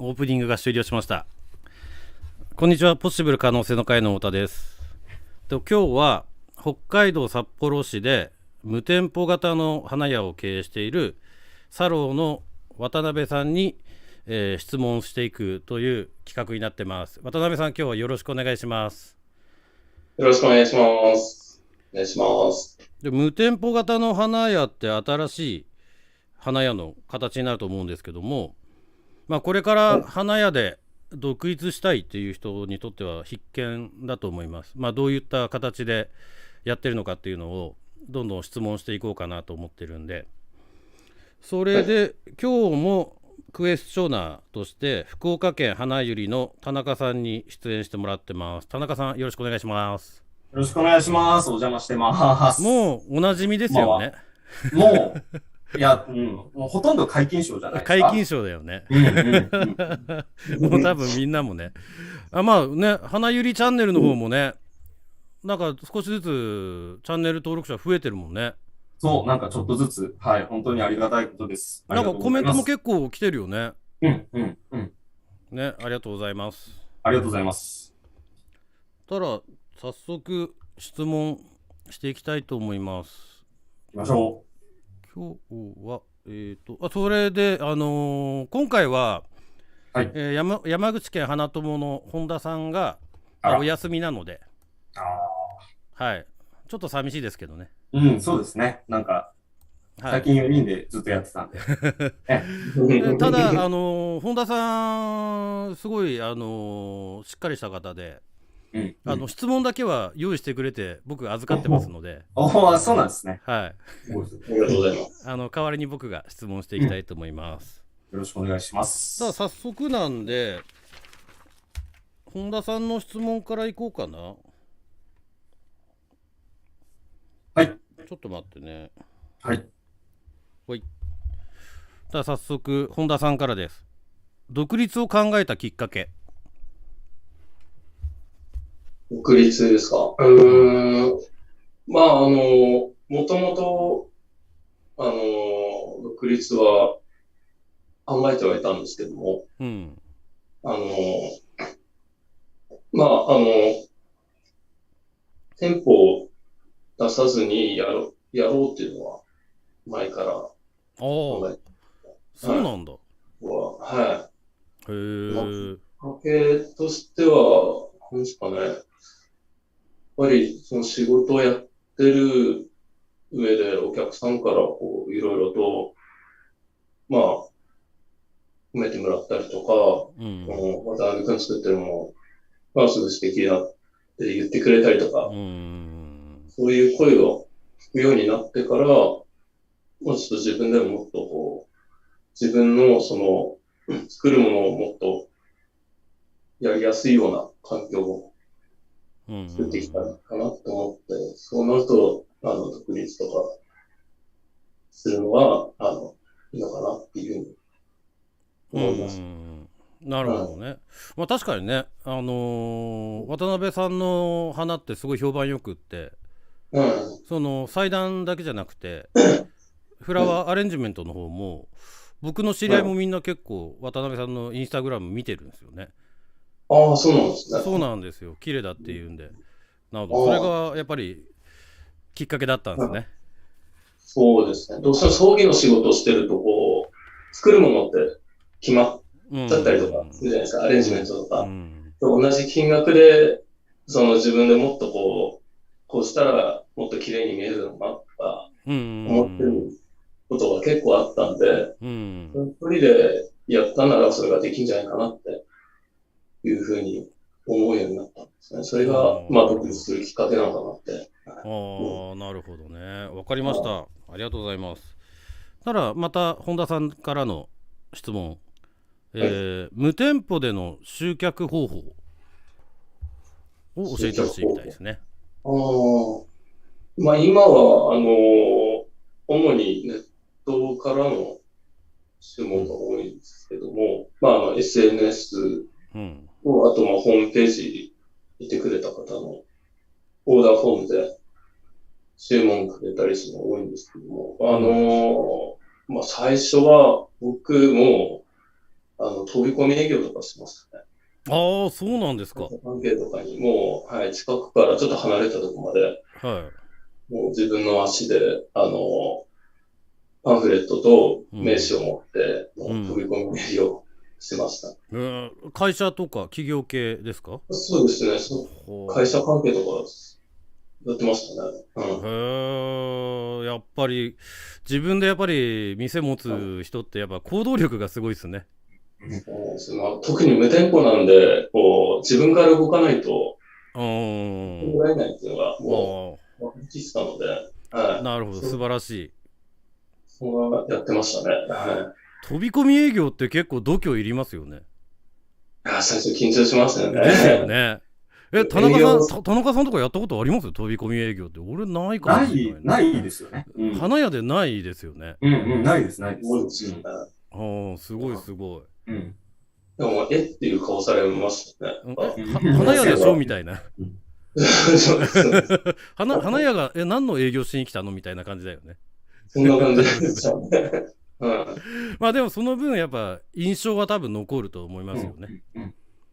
オープニングが終了しました。こんにちは、ポッシブル可能性の会の太田です。今日は北海道札幌市で無店舗型の花屋を経営しているサローの渡辺さんに、質問していくという企画になってます。渡辺さん、今日はよろしくお願いします。よろしくお願いします。お願いします。で、無店舗型の花屋って新しい花屋の形になると思うんですけども、これから花屋で独立したいっていう人にとっては必見だと思います。どういった形でやってるのかっていうのをどんどん質問していこうかなと思ってるんで、それで今日もクエスチョナーとして福岡県花ゆりの田中さんに出演してもらってます。田中さん、よろしくお願いします。よろしくお願いします。お邪魔してます。もうおなじみですよね。もう、もうほとんど皆勤賞じゃないですか。皆勤賞だよね。もう多分みんなもね。花ゆりチャンネルの方もね、なんか少しずつチャンネル登録者増えてるもんね。そう、なんかちょっとずつ、はい、本当にありがたいことです。なんかコメントも結構来てるよね。ね、ありがとうございます。ありがとうございます。たら、早速質問していきたいと思います。行きましょう。今日は、それで、今回は、はい、山口県花友の本田さんがお休みなので、はい、ちょっと寂しいですけどね。そうですね。なんか、最近4人でずっとやってたんで。ただ、本田さん、すごい、しっかりした方で、質問だけは用意してくれて、僕預かってますので。そうなんですね。はい。ありがとうございます。代わりに僕が質問していきたいと思います。よろしくお願いします。さあ、早速なんで、本田さんの質問からいこうかな。はい。ちょっと待ってね。はい。ほい。さあ、早速、本田さんからです。独立を考えたきっかけ。独立ですか。もともと、独立は考えてはいたんですけども、店舗を出さずにやろうっていうのは前から考えてそうなんだ。はい。へえ。きっかけとしては、何ですかね。やっぱりその仕事をやってる上でお客さんからこういろいろと、褒めてもらったりとか、渡辺君作ってるもの、すごい素敵だって言ってくれたりとか、そういう声を聞くようになってから、もうちょっと自分でももっとこう、自分のその、作るものをもっとやりやすいような環境を作ってきたのかなと思って、そうなると、独立とかするのは、いいのかなっていうふうに思います。なるほどね。確かにね、渡辺さんの花ってすごい評判よくって、その祭壇だけじゃなくて、フラワーアレンジメントの方も、僕の知り合いもみんな結構渡辺さんのインスタグラム見てるんですよね。ああ、そうなんですね。そうなんですよ。綺麗だっていうんで。なるほど。それがやっぱりきっかけだったんですね。そうですね。どうしても葬儀の仕事をしてると、こう、作るものって決まっちゃったりとかするじゃないですか。アレンジメントとか。同じ金額で、その自分でもっとこうしたらもっと綺麗に見えるのかなとか、思ってることが結構あったんで、一人でやったならそれができんじゃないかなっていうふうに思うようになったんですね。それが、独立するきっかけなのかなって。なるほどね。わかりました。ありがとうございます。ただ、また本田さんからの質問。無店舗での集客方法を教えてほしいみたいですね。今は、主にネットからの注文が多いんですけども、SNS と、あとホームページ見てくれた方のオーダーフォームで注文くれたりするのが多いんですけども、最初は僕も、飛び込み営業とかしましたね。ああ、そうなんですか。関係とかにもう、はい、近くからちょっと離れたところまで、はい。もう自分の足で、パンフレットと名刺を持って、飛び込み営業しました。会社とか企業系ですか？そうですね。会社関係とかやってましたね。へえ、やっぱり自分でやっぱり店持つ人ってやっぱ行動力がすごいですね。特に無店舗なんで、自分から動かないと、らえないっていうのが、もう、分かりきったので、はい。なるほど、素晴らしい。そうやってましたね。はい。飛び込み営業って結構度胸いりますよね。最初緊張しますよね。ですよね。田中さんとかやったことあります？飛び込み営業って。俺ないかもしれない。ないですよね。花屋でないですよね。ないです、ないです。そうですよね。すごいすごい。でも、っていう顔されますね。花屋でしょみたいな。花屋が、何の営業しに来たのみたいな感じだよね。そんな感じですよね。まあでもその分やっぱ印象は多分残ると思いますよね。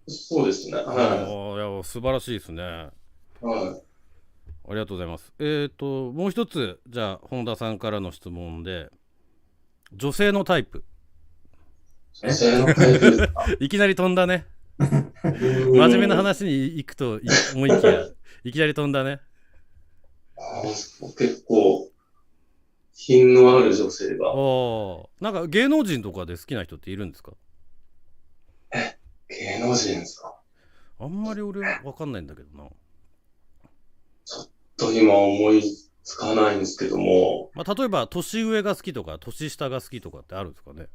そうですね。はい。素晴らしいですね。はい。ありがとうございます。もう一つ、じゃあ本田さんからの質問で、女性のタイプ。女性のタイプいきなり飛んだね。真面目な話に行くと思いきや、いきなり飛んだね。結構品のある女性が。なんか芸能人とかで好きな人っているんですか？芸能人ですか？あんまり俺は分かんないんだけどな。ちょっと今思いつかないんですけども。例えば年上が好きとか年下が好きとかってあるんですかね？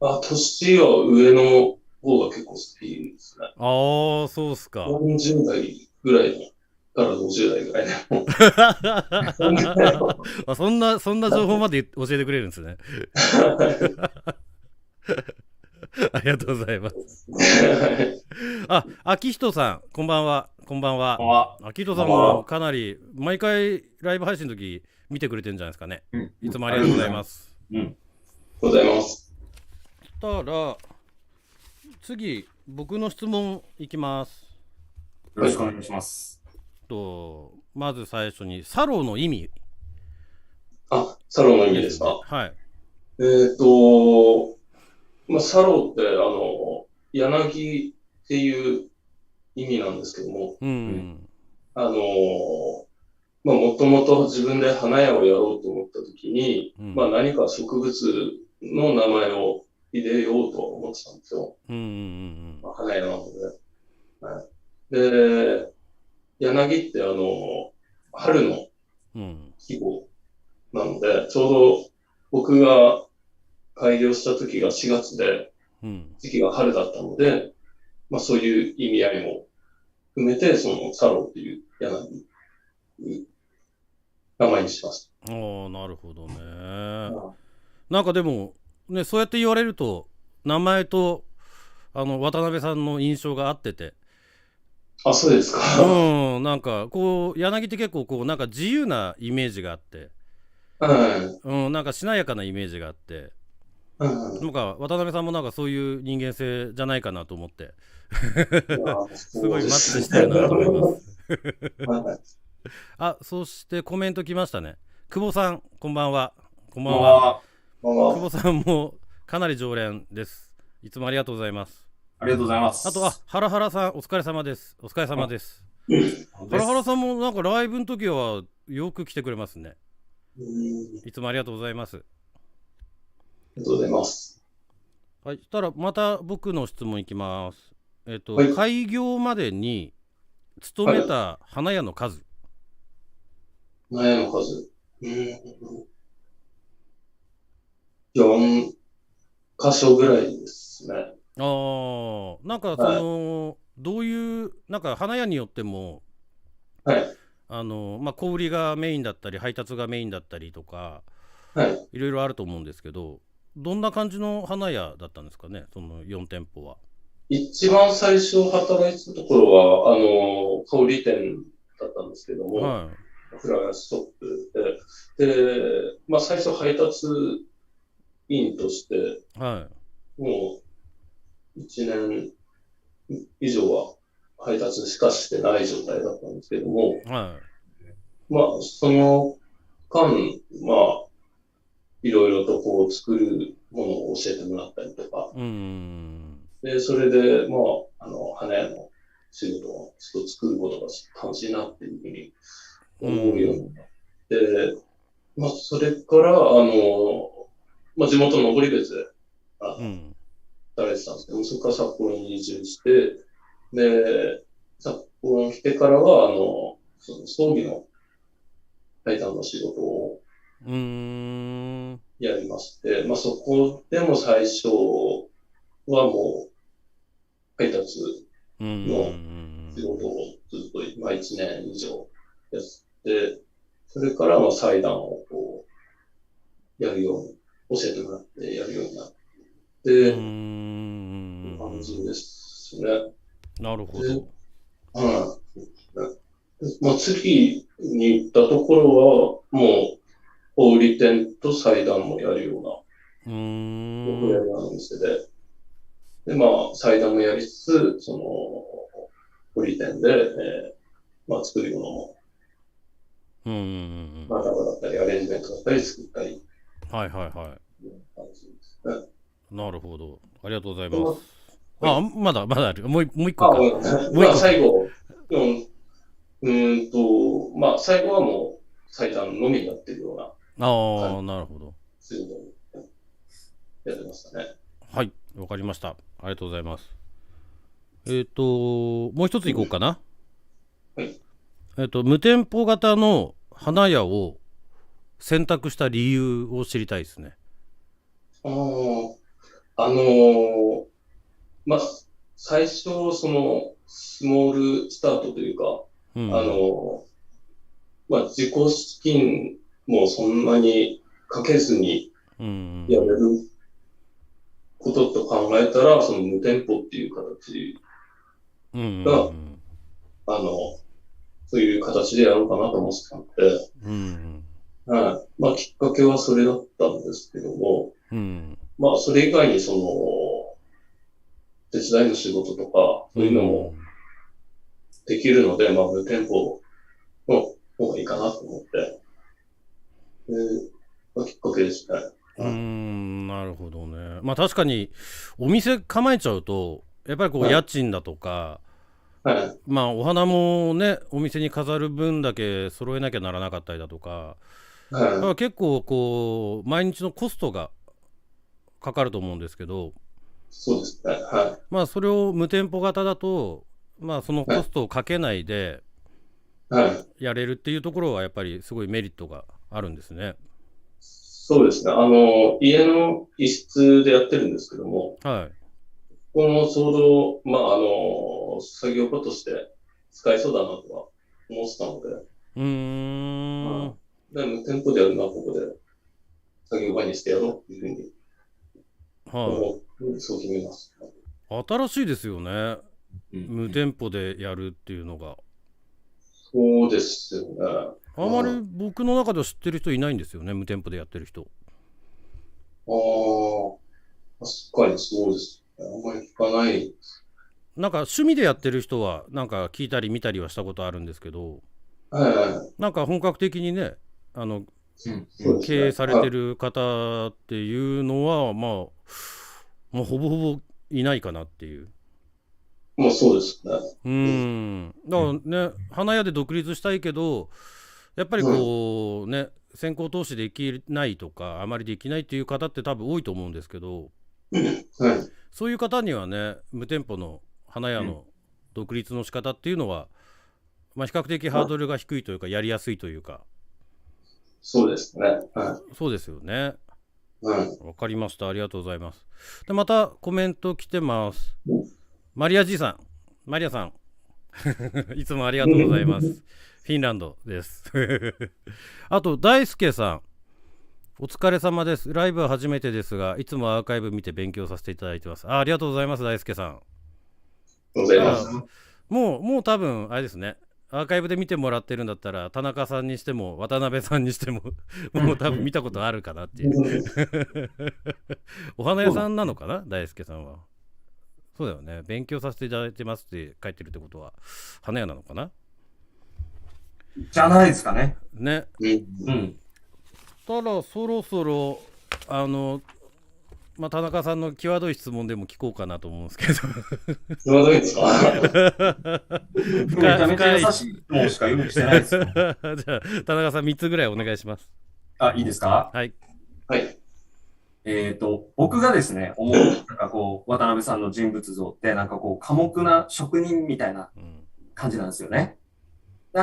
年は上の方が結構好きですね。そうっすか。40代ぐらいから50代ぐらいでそんな情報まで教えてくれるんですね。ありがとうございます。秋人さん、こんばんは。こんばんは。秋人さんもかなり毎回ライブ配信の時見てくれてるんじゃないですかね。いつもありがとうございます。ございます。たら次僕の質問いきます。よろしくお願いします。まず最初にサロの意味。サロの意味ですか？はい。サロって柳っていう意味なんですけども、もともと自分で花屋をやろうと思った時に、何か植物の名前を入れようと思ってたんですよ。花屋なので。で、柳って春の季語なので、ちょうど僕が開業した時が4月で、時期が春だったので、そういう意味合いも含めて、そのサロっていう柳に名前にしました。なるほどね。なんかでも、ね、そうやって言われると、名前と渡辺さんの印象が合ってて。そうですか。なんかこう柳って結構なんか自由なイメージがあって、なんかしなやかなイメージがあって、なんか渡辺さんもなんかそういう人間性じゃないかなと思ってすごいマッチしてるなと思います。そしてコメント来ましたね。久保さん、こんばんは。こんばんは。久保さんもかなり常連です。いつもありがとうございます。ありがとうございます。あとハラハラさん、お疲れ様です。お疲れ様です。ハラハラさんもなんかライブの時はよく来てくれますね。いつもありがとうございます。ありがとうございます。はい、そしたらまた僕の質問いきます。開業までに勤めた花屋の数。花屋の数。4箇所ぐらいですね。なんかどういうなんか花屋によっても、小売りがメインだったり配達がメインだったりとか、いろいろあると思うんですけど、どんな感じの花屋だったんですかね、その4店舗は。一番最初働いてたところは小売店だったんですけども、フラワーストップで、最初配達員として、もう1年以上は配達しかしてない状態だったんですけども、はい、まあ、その間、まあ、いろいろとこう作るものを教えてもらったりとか、で、それで、まあ、花屋の仕事をちょっと作ることが楽しいなっていうふうに思うようになって、まあ、それから、まあ、地元の登別で、働いてたんですけど、そこから札幌に移住して、で、札幌に来てからは、その葬儀の対談の仕事をやりまして、まあ、そこでも最初はもう、配達の仕事をずっと、まあ、1年以上やって、それからまあ祭壇をこう、やるように、教えてもらってやるようになって、感じですね。なるほど。まあ、次に行ったところは、もう、小売店と祭壇もやるような、お屋の店で、で、まあ、祭壇もやりつつ、その、小売店で、まあ、作り物も、マタバだったり、アレンジメントだったり作ったり。はいはいはい。感じですね。なるほど。ありがとうございます。まだある。もう一個か。まあ、最後、まあ、最後はもう、祭壇のみになってるような。なるほど。そういうのをやってましたね。はい、わかりました。ありがとうございます。もう一ついこうかな。はい。無店舗型の花屋を選択した理由を知りたいですね。まあ、最初、その、スモールスタートというか、まあ、自己資金もそんなにかけずにやれることと考えたら、その無店舗っていう形が、そういう形でやろうかなと思ってたので、まあ、きっかけはそれだったんですけども、まあ、それ以外にその、手伝いの仕事とか、そういうのもできるので、まあ、無店舗の方がいいかなと思って、まあ、きっかけですね。なるほどね。まあ確かにお店構えちゃうとやっぱりこう家賃だとか、まあお花もねお店に飾る分だけ揃えなきゃならなかったりだとか、だから結構こう毎日のコストがかかると思うんですけど、そうですね。まあそれを無店舗型だとまあそのコストをかけないでやれるっていうところはやっぱりすごいメリットがあるんですね。そうですね。家の一室でやってるんですけども、ここもちょうど、まあ、作業場として使えそうだなとは思ってたので、で無店舗でやるのはここで作業場にしてやろうっていうふうにそう決めます。新しいですよね。無店舗でやるっていうのが。そうですよね。あまり僕の中では知ってる人いないんですよね、無店舗でやってる人。確かにそうです。あんまり聞かない。なんか趣味でやってる人はなんか聞いたり見たりはしたことあるんですけど、なんか本格的にね、経営されてる方っていうのは、まあ、もうほぼほぼいないかなっていう。まあそうですね。だからね、花屋で独立したいけど、やっぱりこうね、先行投資できないとか、あまりできないっていう方って多分多いと思うんですけど、そういう方にはね、無店舗の花屋の独立の仕方っていうのは、まあ、比較的ハードルが低いというか、やりやすいというか。そうですね。そうですよね。わかりました。ありがとうございます。で、またコメント来てます。マリア G さん。マリアさん。いつもありがとうございます。フィンランドです。あと、大輔さん。お疲れ様です。ライブは初めてですが、いつもアーカイブ見て勉強させていただいてます。ありがとうございます、大輔さん。もう多分、あれですね。アーカイブで見てもらってるんだったら、田中さんにしても、渡辺さんにしても、もう多分見たことあるかなっていう。お花屋さんなのかな、大輔さんは。そうだよね。勉強させていただいてますって書いてるってことは花屋なのかな。じゃないですかね。ね。うん。ただそろそろ田中さんの際どい質問でも聞こうかなと思うんですけど。際どいですか？めちゃめちゃ優しい質問しか用意してないですよ。じゃあ田中さん3つぐらいお願いします。いいですか？はい。はい。僕がですね、思う、渡辺さんの人物像って、寡黙な職人みたいな感じなんですよね。そ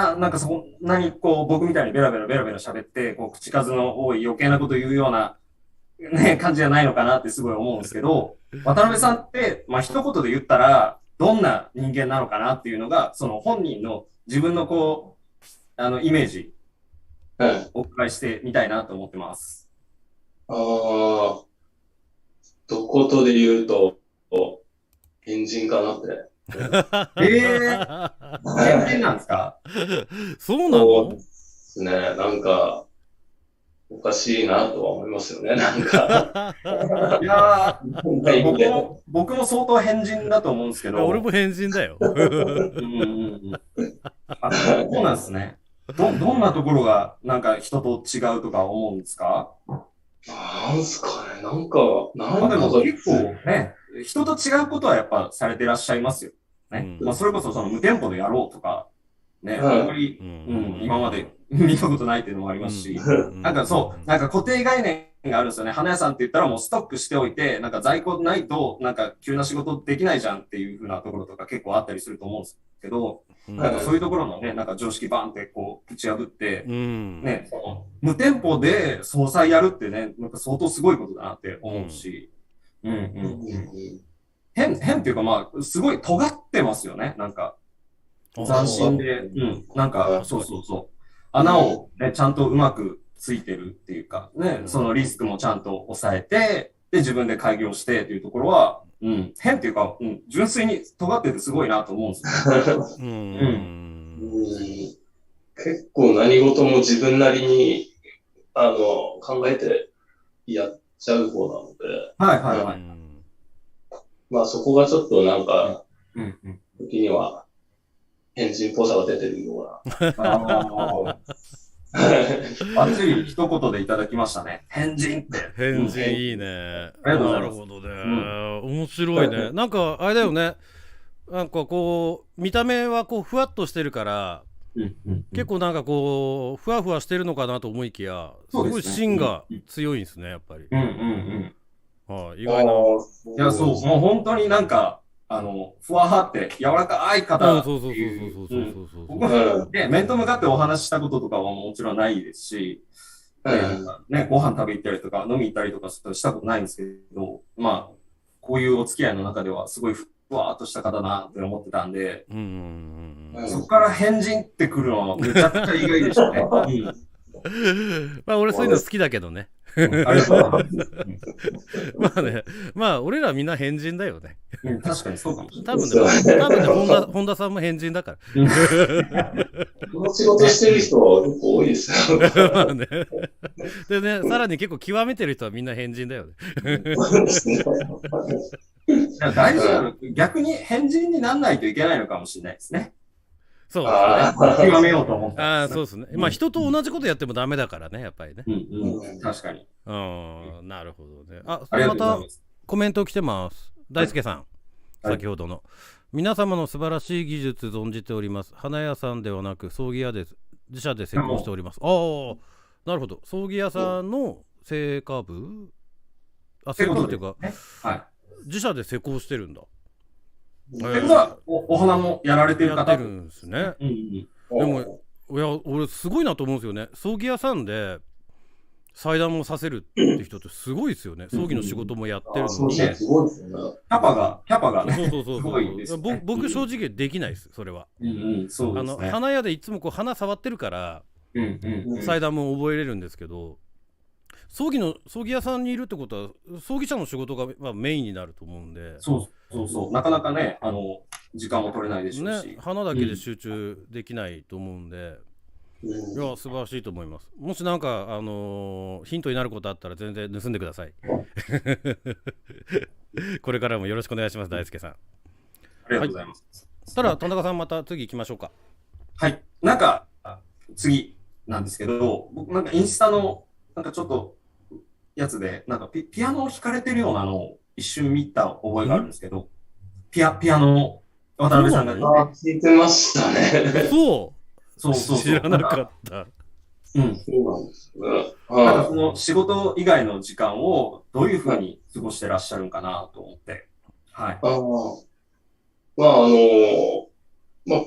んなに僕みたいにベラベラ喋って、口数の多い余計なこと言うような、ね、感じじゃないのかなってすごい思うんですけど、渡辺さんって、一言で言ったら、どんな人間なのかなっていうのが、その本人の自分のイメージをお伺いしてみたいなと思ってます。どことで言うと、変人かなって。変人なんですか？そうなの？そうですね。おかしいなとは思いますよね。いやー、僕も相当変人だと思うんですけど。俺も変人だよ。そうなんですね。どんなところが人と違うとか思うんですか？なんすかね。でも結構ね、人と違うことはやっぱされてらっしゃいますよ。ね。それこそ無店舗でやろうとか、ね、あんまり、今まで見たことないっていうのもありますし、固定概念があるんですよね。花屋さんって言ったらもうストックしておいて、在庫ないと、急な仕事できないじゃんっていう風なところとか結構あったりすると思うんですけど、そういうところのね、常識バーンって打ち破って、ね、無店舗で総裁やるってね、相当すごいことだなって思うし、変っていうかすごい尖ってますよね、斬新で、そう。穴をね、ちゃんとうまくついてるっていうか、ね、そのリスクもちゃんと抑えて、で、自分で開業してっていうところは、変っていうか、純粋に尖っててすごいなと思うんですよ。結構何事も自分なりに、考えてやっちゃう方なので、そこがちょっと時には、変人っぽさが出てるような。バッチリ一言でいただきましたね。変人って。変人いいね。なるほどね。面白いね。あれだよね。見た目はふわっとしてるから、結構ふわふわしてるのかなと思いきや、すごい芯が強いんですね、やっぱり。意外な。いや、そう、もう本当にふわはって柔らかい方っていう。僕もね、面と向かってお話ししたこととかはもちろんないですし、ご飯食べ行ったりとか飲み行ったりとかしたことないんですけど、こういうお付き合いの中ではすごいふわっとした方だなって思ってたんで、そこから変人ってくるのはめちゃくちゃ意外でしたね。俺そういうの好きだけどね。俺らみんな変人だよね。確かにそうかもしれない。多分ね、本田さんも変人だから。この仕事してる人は結構多いですよ。でね、さらに結構極めてる人はみんな変人だよね。大事なの、逆に変人にならないといけないのかもしれないですね。そうですね。極めようと思って。そうですね。人と同じことやってもダメだからね、やっぱりね。確かに。なるほどね。またコメント来てます。大輔さん、先ほどの。皆様の素晴らしい技術存じております。花屋さんではなく葬儀屋です。自社で施工しております。なるほど。葬儀屋さんの成果部？成果部っていうか、自社で施工してるんだ。お花もやられてる方やってるんですね。でも俺すごいなと思うんですよね。葬儀屋さんで祭壇もさせるって人ってすごいですよね。葬儀の仕事もやってるのに。キャパがね。そう僕正直できないです、それは。花屋でいつも花触ってるから祭壇も覚えれるんですけど、葬儀屋さんにいるってことは葬儀社の仕事がメインになると思うんで。そうなかなかね、時間も取れないでしょうし、花だけで集中できないと思うんで、いや、素晴らしいと思います。もしなんか、ヒントになることあったら全然盗んでください。これからもよろしくお願いします、大輔さん。ありがとうございます。はい、ただ、田中さん、また次行きましょうか。はい。なんか、次なんですけど、僕なんかインスタの、なんかちょっと、やつで、なんかピアノを弾かれてるようなのを一瞬見た覚えがあるんですけど、ピアノを渡辺さんが、聞いてましたね。そう知らなかった。そうなんですね。なんかその仕事以外の時間をどういうふうに過ごしてらっしゃるんかなと思って。はい。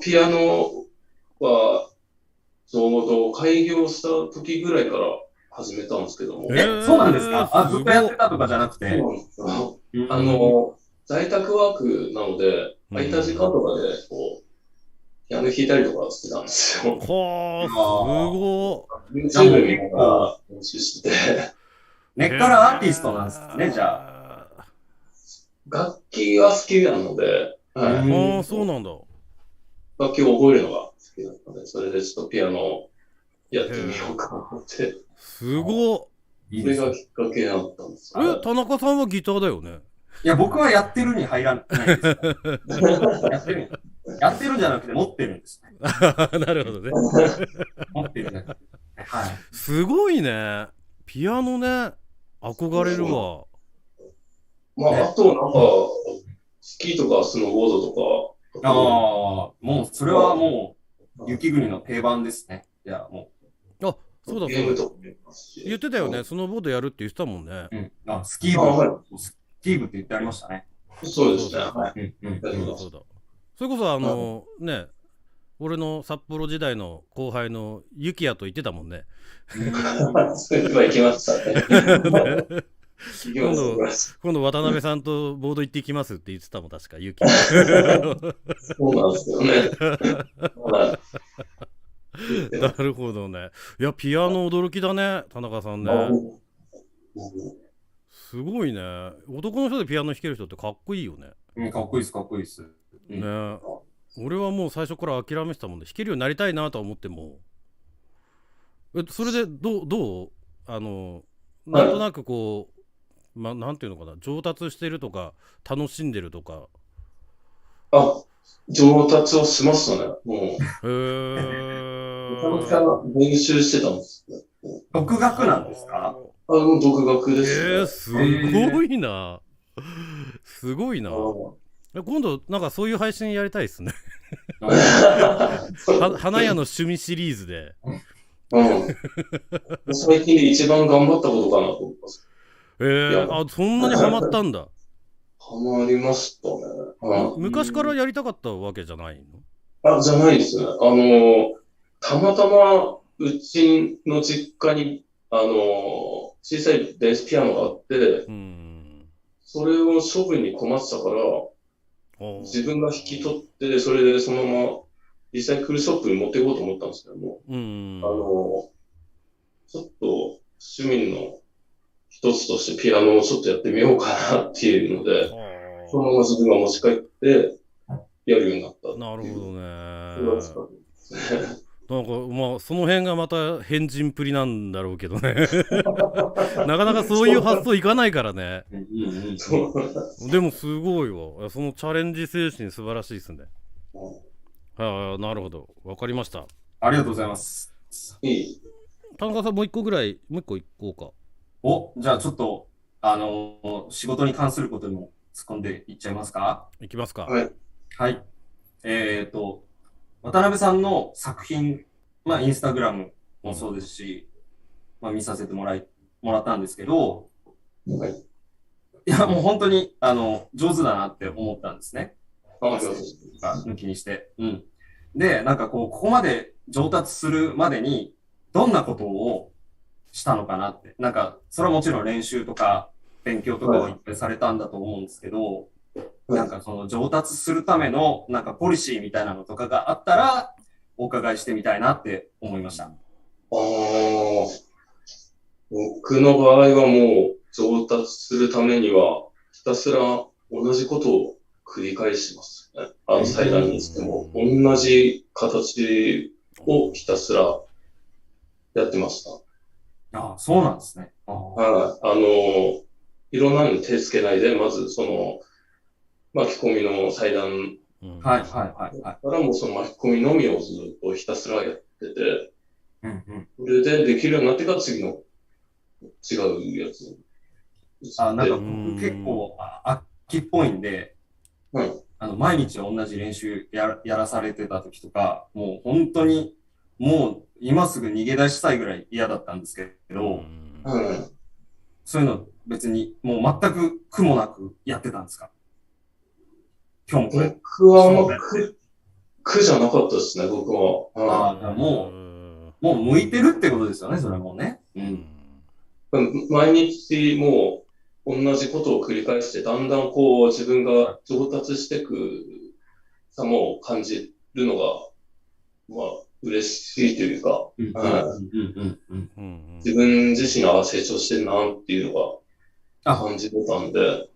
ピアノは、ちょうど開業した時ぐらいから始めたんですけども。そうなんですか？ずっとやってたとかじゃなくて。そうなんですよ。在宅ワークなので、空いた時間とかで、こう、ピアノ弾いたりとかしてたんですよ。すごい。YouTube 見ながら練習してて。根っからアーティストなんですね、じゃあ。楽器は好きなので、そうなんだ。楽器を覚えるのが好きだったので、それでちょっとピアノをやってみようかなって。すごっ。それがきっかけだったんですよ。田中さんはギターだよね。いや、僕はやってるに入らないです。やってるんじゃなくて持ってるんですね。なるほどね。持ってるね。はい。すごいね。ピアノね。憧れるわ。あとなんか、スキーとかスノーボードとか。もう、それはもう、雪国の定番ですね。いや、もう。あ、そうだそうだ。言ってたよね。スノーボードやるって言ってたもんね。スキー部。スキー部って言ってありましたね。そうですね。そうだ。それこそね、俺の札幌時代の後輩のユキヤと言ってたもんね。そういえば行きましたね。今度渡辺さんとボード行ってきますって言ってたもん、確かユキヤ。そうなんですよね。なるほどね。いや、ピアノ驚きだね、田中さんね。すごいね。男の人でピアノ弾ける人ってかっこいいよね。かっこいいです、かっこいいです。ね。俺はもう最初から諦めてたもんで、弾けるようになりたいなとは思っても。それでどうなんとなくこう、なんていうのかな、上達してるとか、楽しんでるとか。上達をしましたね。もう。めちゃめちゃ練習してたんですよ。独学なんですか？独学ですね。すごいな。すごいな。今度なんかそういう配信やりたいですね。花屋の趣味シリーズで。最近で一番頑張ったことかなと思います。そんなにハマったんだ。ハマりましたね。昔からやりたかったわけじゃないの？じゃないですね。たまたまうちの実家に小さい電子ピアノがあって、それを処分に困ってたから、自分が引き取って、それでそのままリサイクルショップに持っていこうと思ったんですけども、ちょっと趣味の一つとしてピアノをちょっとやってみようかなっていうので、そのまま自分が持ち帰ってやるようになった。なるほどね。なんかその辺がまた変人っぷりなんだろうけどね。なかなかそういう発想いかないからね。でもすごいわ。そのチャレンジ精神素晴らしいですね。なるほど。わかりました。ありがとうございます。田中さんもう一個行こうか。じゃあちょっと、仕事に関することにも突っ込んでいっちゃいますか？いきますか。はい。渡辺さんの作品、インスタグラムもそうですし、見させてもらったんですけど、いや、もう本当に、上手だなって思ったんですね。抜きにして。で、なんかここまで上達するまでに、どんなことをしたのかなって。なんか、それはもちろん練習とか、勉強とかをいっぱいされたんだと思うんですけど、なんかその上達するためのなんかポリシーみたいなのとかがあったらお伺いしてみたいなって思いました。僕の場合はもう上達するためにはひたすら同じことを繰り返しますね。祭壇にしても同じ形をひたすらやってました。ああ、そうなんですね。はい。いろんなのに手つけないで、まずその、巻き込みの裁断はいはいはいはい。からもその巻き込みのみをずっとひたすらやってて、うんうん。それでできるようになってから次の違うやつ。なんか僕結構秋っぽいんで、はい。毎日同じ練習やらされてた時とか、もう本当に、もう今すぐ逃げ出したいぐらい嫌だったんですけど、はい。そういうの別にもう全く苦もなくやってたんですか？今日もこれ。僕はあんま苦じゃなかったですね、僕は。もう向いてるってことですよね、それもね。毎日もう同じことを繰り返して、だんだんこう自分が上達していく様を感じるのが、まあ、嬉しいというか、自分自身が成長してるなっていうのが感じてたんで。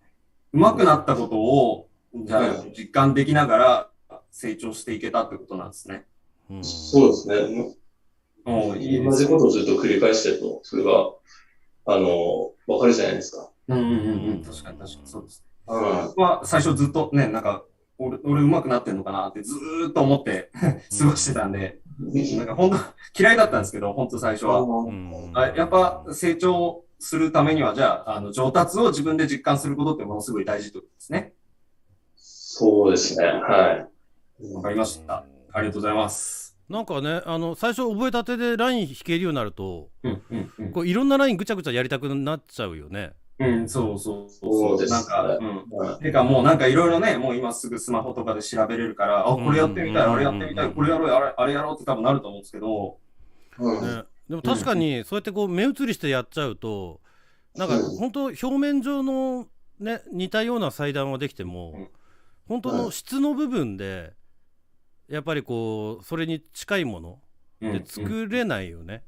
上手くなったことを、じゃあ実感できながら成長していけたってことなんですね。そうですね。同じことをずっと繰り返してると、それが、わかるじゃないですか。確かにそうです。最初ずっとね、なんか、俺上手くなってんのかなってずーっと思って過ごしてたんで、なんか本当嫌いだったんですけど、本当最初は。やっぱ成長するためには、じゃあ、上達を自分で実感することってものすごい大事ということですね。そうですね。はい。わかりました。ありがとうございます。なんかね、最初覚えたてでライン弾けるようになると、こういろんなラインぐちゃぐちゃやりたくなっちゃうよね。そうです。なんか、てかもうなんかいろいろね、もう今すぐスマホとかで調べれるから、これやってみたい、あれやってみたい、これやろう、あれやろうって多分なると思うんですけど。ね、でも確かにそうやってこう目移りしてやっちゃうと、なんか本当表面上のね似たような裁断はできても、本当の質の部分でやっぱりこうそれに近いもので作れないよね。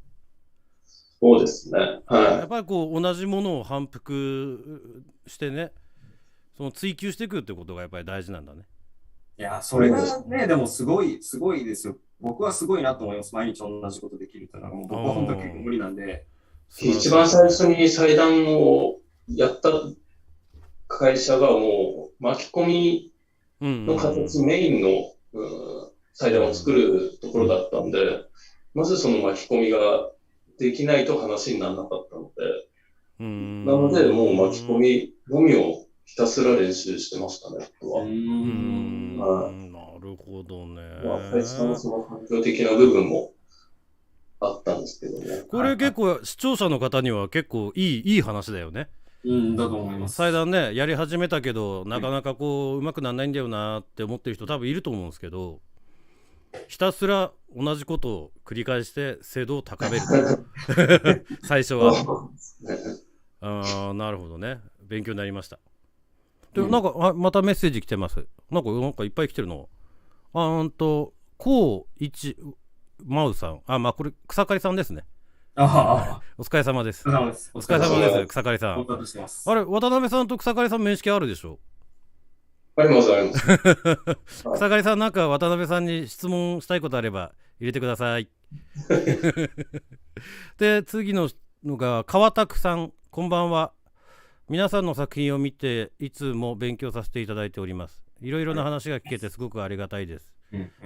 そうですね。はい。やっぱりこう同じものを反復してね、その追求していくってことがやっぱり大事なんだね。いや、それがね、でもすごいですよ。僕はすごいなと思います。毎日同じことできるっていうのは、もう僕は本当に結構無理なんで。一番最初に裁断をやった会社がもう巻き込みの形、メインの裁断を作るところだったんで、まずその巻き込みができないと話にならなかったので、なのでもう巻き込みのみをひたすら練習してましたね、僕は。なるほどね。最初のその環境的な部分もあったんですけどね。これ結構視聴者の方には結構いい話だよね。だと思います。裁断ねやり始めたけどなかなかこう上手くならないんだよなって思ってる人多分いると思うんですけど、ひたすら同じことを繰り返して精度を高める最初は。なるほどね、勉強になりました。でなんかまたメッセージ来てます。なんかいっぱい来てるの。こう一マウさん、まあこれ草刈さんですね。お疲れ様です。お疲れ様です、草刈さん。あれ、渡辺さんと草刈さん面識あるでしょ？あります、あります。草刈さん、なんか渡辺さんに質問したいことあれば入れてください。で、次のが川拓さん、こんばんは。皆さんの作品を見ていつも勉強させていただいております。いろいろな話が聞けてすごくありがたいです。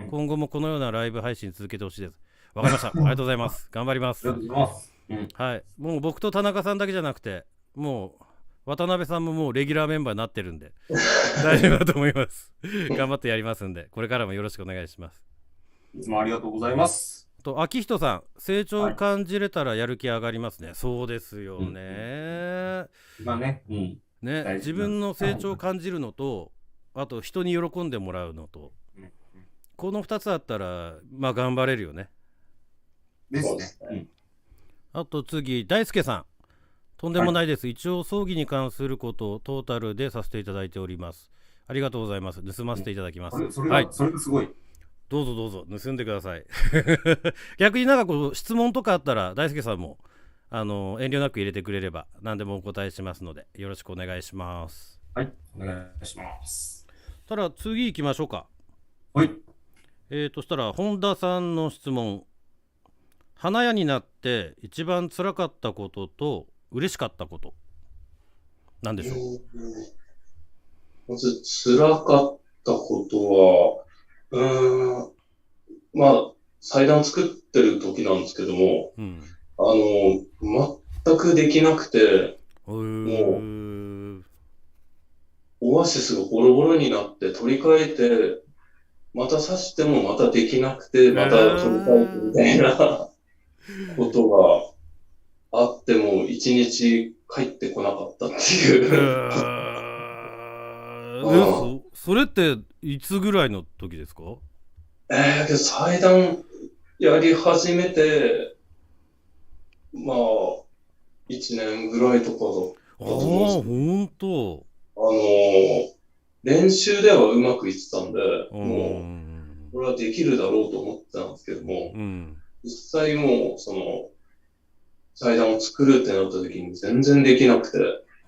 今後もこのようなライブ配信続けてほしいです。わかりました。ありがとうございます。頑張ります。はい。もう僕と田中さんだけじゃなくて、もう渡辺さんももうレギュラーメンバーになってるんで大丈夫だと思います。頑張ってやりますんで、これからもよろしくお願いします。いつもありがとうございます。秋人さん、成長を感じれたらやる気上がりますね。そうですよね。ね、自分の成長を感じるのと、あと人に喜んでもらうのと、この2つあったらまあ頑張れるよね。ですね。あと次、大輔さん、とんでもないです。一応葬儀に関することをトータルでさせていただいております。ありがとうございます。盗ませていただきます。それがすごい。どうぞどうぞ盗んでください。逆になんかこう質問とかあったら大輔さんも遠慮なく入れてくれれば何でもお答えしますのでよろしくお願いします。はい、お願いします。ただ次行きましょうか。はい。そしたら本田さんの質問。花屋になって一番辛かったことと嬉しかったことなんでしょう。まず辛かったことは、まあ、祭壇作ってる時なんですけども、全くできなくて、もう、オアシスがボロボロになって取り替えて、また刺してもまたできなくて、また取り替えてみたいなことがあっても、一日帰ってこなかったっていう。それっていつぐらいの時ですか？けど祭壇やり始めて、まあ、1年ぐらいとかだったと思うんですけど。ほんと。練習ではうまくいってたんで、もう、これはできるだろうと思ってたんですけども、実際もう、祭壇を作るってなった時に全然できなくて、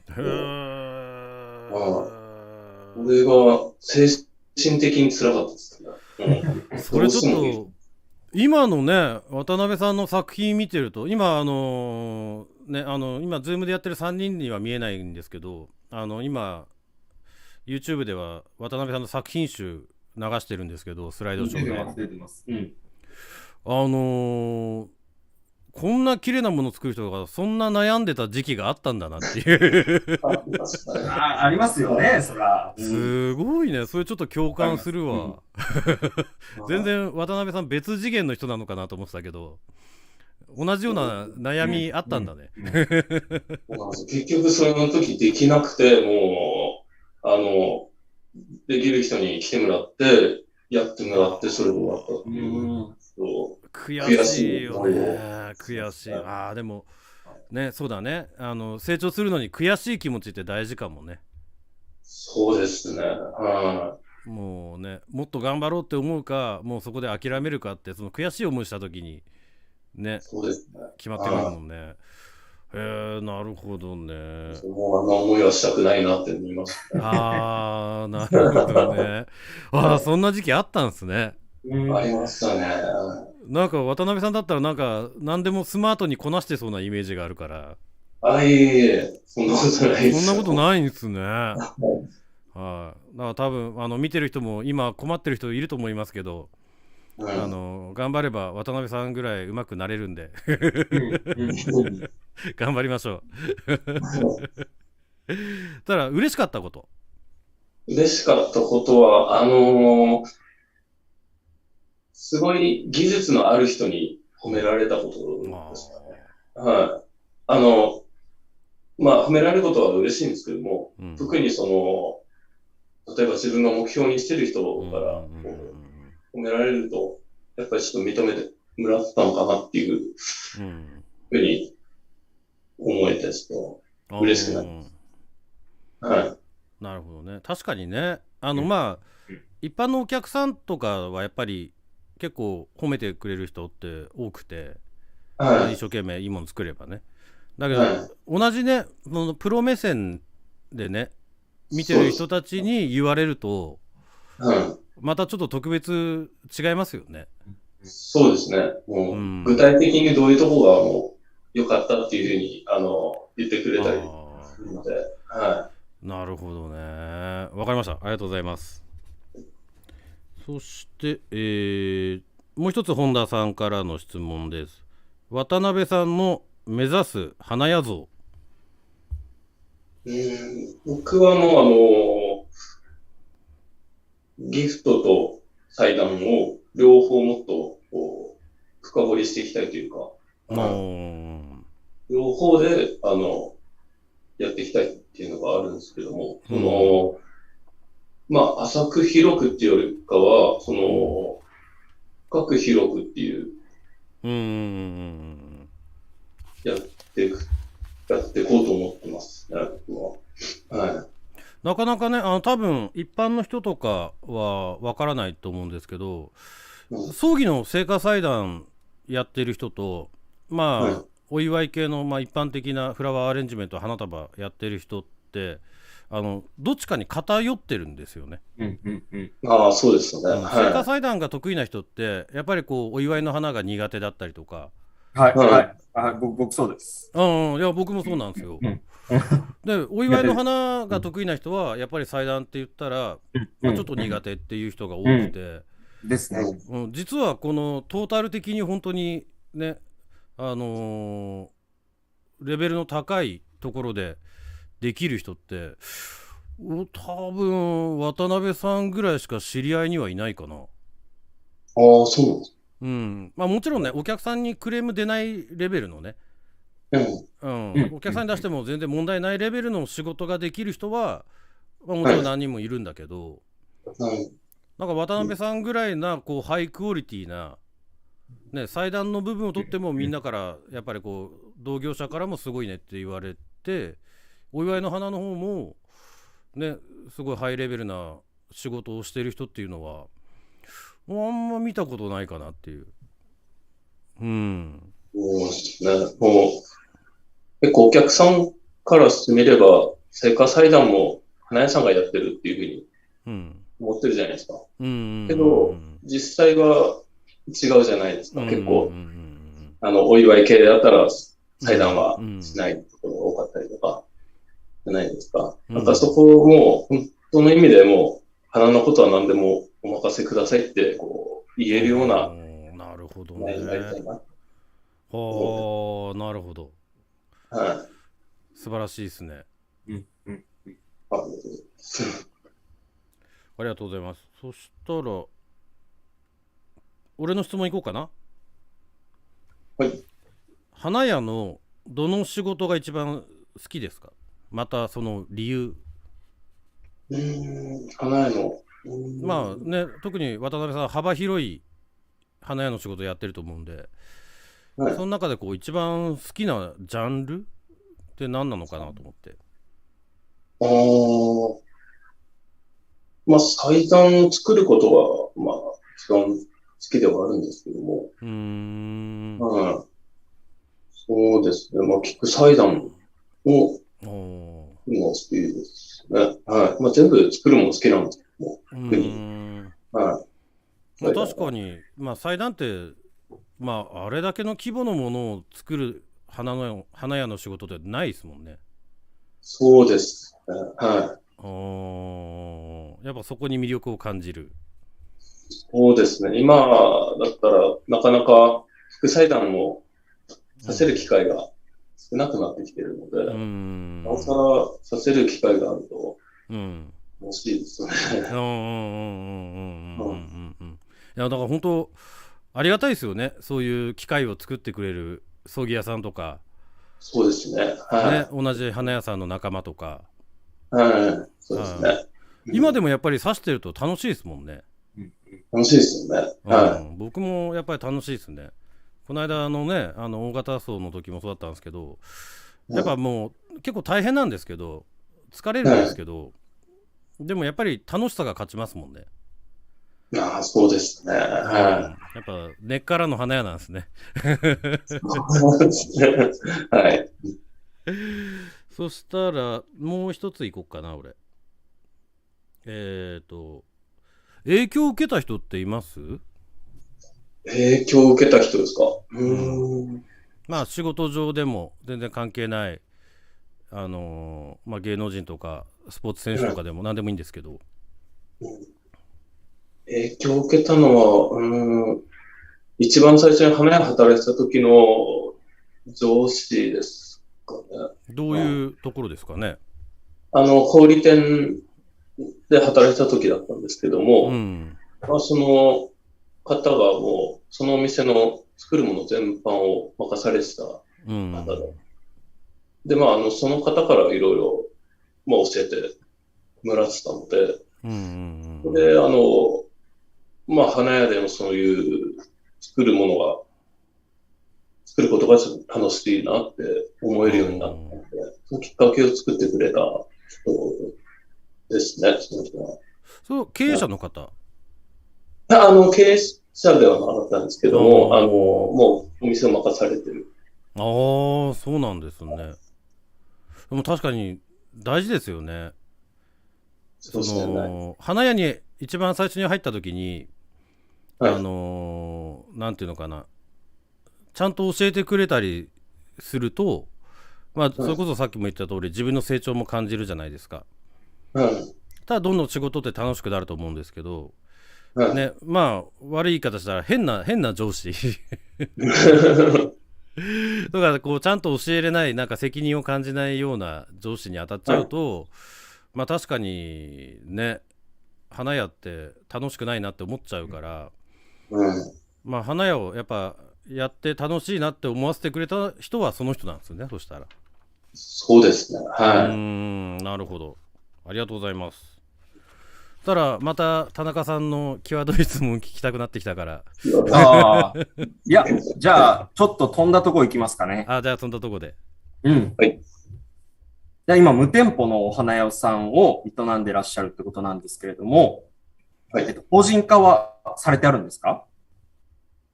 これが精神的に辛かったですね。それちょっと、今のね、渡辺さんの作品見てると、今、今、ズームでやってる3人には見えないんですけど、今、YouTube では渡辺さんの作品集流してるんですけど、スライドショーで。こんな綺麗なものを作る人がそんな悩んでた時期があったんだなっていうありますよね、そら。すごいね、それちょっと共感するわ。全然渡辺さん別次元の人なのかなと思ってたけど、同じような悩みあったんだね。結局その時できなくて、もう、できる人に来てもらって、やってもらって、それで終わったっていう。悔しいよね。悔しい。でも、ね、そうだね。成長するのに悔しい気持ちって大事かもね。そうですね。もうね、もっと頑張ろうって思うか、もうそこで諦めるかって、その悔しい思いした時に、ね、そうですね。決まってくるもんね。なるほどね。もうあんな思いはしたくないなって思います、ね。なるほどね。そんな時期あったんですね。ありましたね。なんか渡辺さんだったらなんか何でもスマートにこなしてそうなイメージがあるから。いえ、そんなことないです。そんなことないんですね。だから多分見てる人も今困ってる人いると思いますけど、頑張れば渡辺さんぐらい上手くなれるんで頑張りましょう。ただ嬉しかったこと。嬉しかったことはすごい技術のある人に褒められたことですかね。褒められることは嬉しいんですけども、特に例えば自分が目標にしてる人から褒められると、やっぱりちょっと認めてもらったのかなっていうふうに思えて、ちょっと嬉しくなります。なるほどね。確かにね、一般のお客さんとかはやっぱり結構褒めてくれる人って多くて、一生懸命いいもの作ればね。だけど、同じね、プロ目線でね、見てる人たちに言われると、またちょっと特別違いますよね。そうですね。もう具体的にどういうところがもう良かったっていうふうに言ってくれたりするので、なるほどね。わかりました。ありがとうございます。そして、もう一つ本田さんからの質問です。渡辺さんの目指す花屋像。僕はもうギフトと祭壇を両方もっと深掘りしていきたいというか、両方でやっていきたいっていうのがあるんですけども、浅く広くっていうよりかは、深く広くっていう、やっていこうと思ってますね、僕は。なかなかね、多分一般の人とかはわからないと思うんですけど、葬儀の聖火祭壇やってる人と、お祝い系の、一般的なフラワーアレンジメント、花束やってる人ってどっちかに偏ってるんですよね。そうですよね。聖火祭壇が得意な人ってやっぱりお祝いの花が苦手だったりとか、はい、はい。僕そうです。いや、僕もそうなんですよ。で、お祝いの花が得意な人は、やっぱり祭壇って言ったら、ちょっと苦手っていう人が多くて、ですね。実はこのトータル的に本当にね、レベルの高いところでできる人って多分渡辺さんぐらいしか知り合いにはいないかな。そうなんです。まあもちろんね、お客さんにクレーム出ないレベルのね、お客さんに出しても全然問題ないレベルの仕事ができる人は、もちろん何人もいるんだけど、なんか渡辺さんぐらいなこうハイクオリティなね、祭壇の部分を取ってもみんなからやっぱりこう同業者からもすごいねって言われて、お祝いの花の方もねすごいハイレベルな仕事をしてる人っていうのはもうあんま見たことないかなっていう。もう結構お客さんからしてみれば聖火祭壇も花屋さんがやってるっていうふうに思ってるじゃないですか。けど実際は違うじゃないですか。結構お祝い系だったら祭壇はしないところが多かったりとかじゃないですか。なんかそこも本当の意味でもう花のことは何でもお任せくださいってこう言えるようななるほどね。なりたいな。なるほど。はい。素晴らしいですね。ありがとうございます。そしたら俺の質問いこうかな。はい。花屋のどの仕事が一番好きですか？またその理由。花屋の。まあね、特に渡辺さん幅広い花屋の仕事やってると思うんで、はい、その中でこう一番好きなジャンルって何なのかなと思って。まあ祭壇を作ることはまあ一番好きではあるんですけども。そうですね。まあキック祭壇も好きですね。はい。まあ全部作るもの好きなんですけども。はい。まあ、確かに、まあ、祭壇って、まあ、あれだけの規模のものを作る花屋の仕事ってないですもんね。そうですね。はい。やっぱそこに魅力を感じる。そうですね。今だったらなかなか副祭壇をさせる機会が少なくなってきているので、なおさらさせる機会があると楽しいですよね。いやだから本当ありがたいですよね。そういう機会を作ってくれる葬儀屋さんとか。そうですね。はい。ね、同じ花屋さんの仲間とか。はい。そうですね。今でもやっぱり刺してると楽しいですもんね。楽しいですよね。はい。僕もやっぱり楽しいですね。この間ね、大型葬の時もそうだったんですけど、やっぱもう結構大変なんですけど、疲れるんですけど、でもやっぱり楽しさが勝ちますもんね。そうですね。やっぱ根っからの花屋なんですね。はい。そしたらもう一ついこうかな、俺。影響を受けた人っています？影響を受けた人ですか？まあ仕事上でも全然関係ない、まあ、芸能人とかスポーツ選手とかでも何でもいいんですけど。影響を受けたのは、一番最初に花屋働いてた時の上司ですかね。どういうところですかね。小売店で働いてた時だったんですけども、まあ、その方がもう、そのお店の作るもの全般を任されてた方で、で、まあ、その方からいろいろ、まあ、教えてもらってたので、で、まあ、花屋でのそういう作るものが、作ることが楽しいなって思えるようになったので、そのきっかけを作ってくれた人ですね、その人は。そう、経営者の方？経営者ではなかったんですけども、もうお店を任されてる。そうなんですね。でも確かに大事ですよね。そうですね。花屋に一番最初に入った時に、なんていうのかな、ちゃんと教えてくれたりすると、まあ、それこそさっきも言った通り自分の成長も感じるじゃないですか。ただどんどん仕事って楽しくなると思うんですけど、ね、まあ悪い言い方したら変な上司だからこうちゃんと教えれない、なんか責任を感じないような上司に当たっちゃうと、まあ確かにね、花屋って楽しくないなって思っちゃうから、まあ花屋をやっぱやって楽しいなって思わせてくれた人はその人なんですよね、そしたら。そうですね。はい。なるほど。ありがとうございます。たらまた田中さんの際どい質問聞きたくなってきたから。いや、じゃあちょっと飛んだとこ行きますかね。じゃあ飛んだとこで。はい。じゃあ今無店舗のお花屋さんを営んでらっしゃるってことなんですけれども、法人化はされてあるんですか？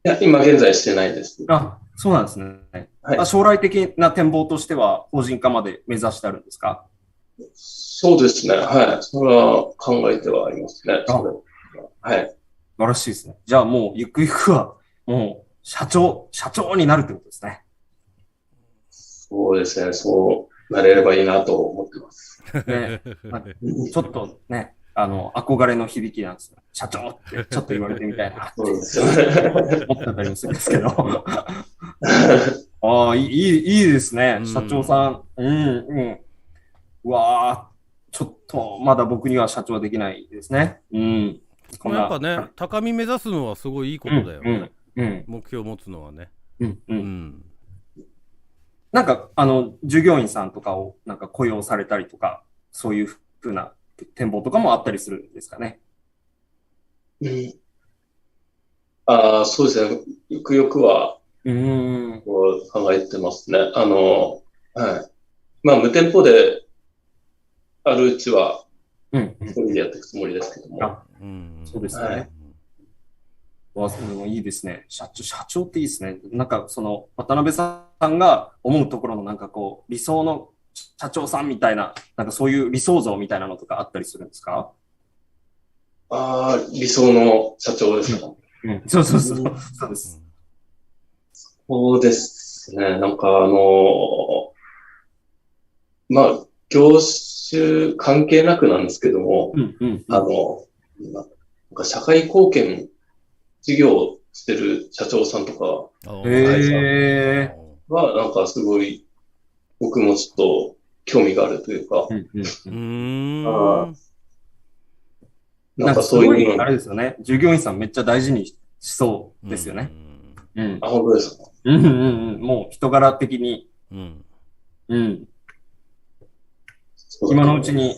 いや、今現在してないです。そうなんですね。将来的な展望としては法人化まで目指してあるんですか？そうですね。はい。それは考えてはありますね。はい。素晴らしいですね。じゃあもう、ゆくゆくは、もう、社長になるってことですね。そうですね。そうなれればいいなと思ってます。ね、ちょっとね、憧れの響きなんですよ。社長ってちょっと言われてみたいな。そうですよね。思ってたりもするんですけど。いいですね。社長さん。うわー、ちょっとまだ僕には社長はできないですね。やっぱね、高み目指すのはすごいいいことだよね。目標を持つのはね。なんか、従業員さんとかをなんか雇用されたりとか、そういうふうな展望とかもあったりするんですかね。そうですね。ゆくゆくは、考えてますね。はい。まあ、無店舗であるうちは、一人でやっていくつもりですけども。そうですね。いいですね。社長っていいですね。なんか、渡辺さんが思うところのなんかこう、理想の社長さんみたいな、なんかそういう理想像みたいなのとかあったりするんですか？理想の社長ですか？そうです。そうですね。なんかまあ、業種関係なくなんですけども、なんか社会貢献事業をしてる社長さんとか、は、なんかすごい、僕もちょっと興味があるというか、なんかそういうの。あれですよね。従業員さんめっちゃ大事にしそうですよね。本当ですか？もう人柄的に。今のうちに、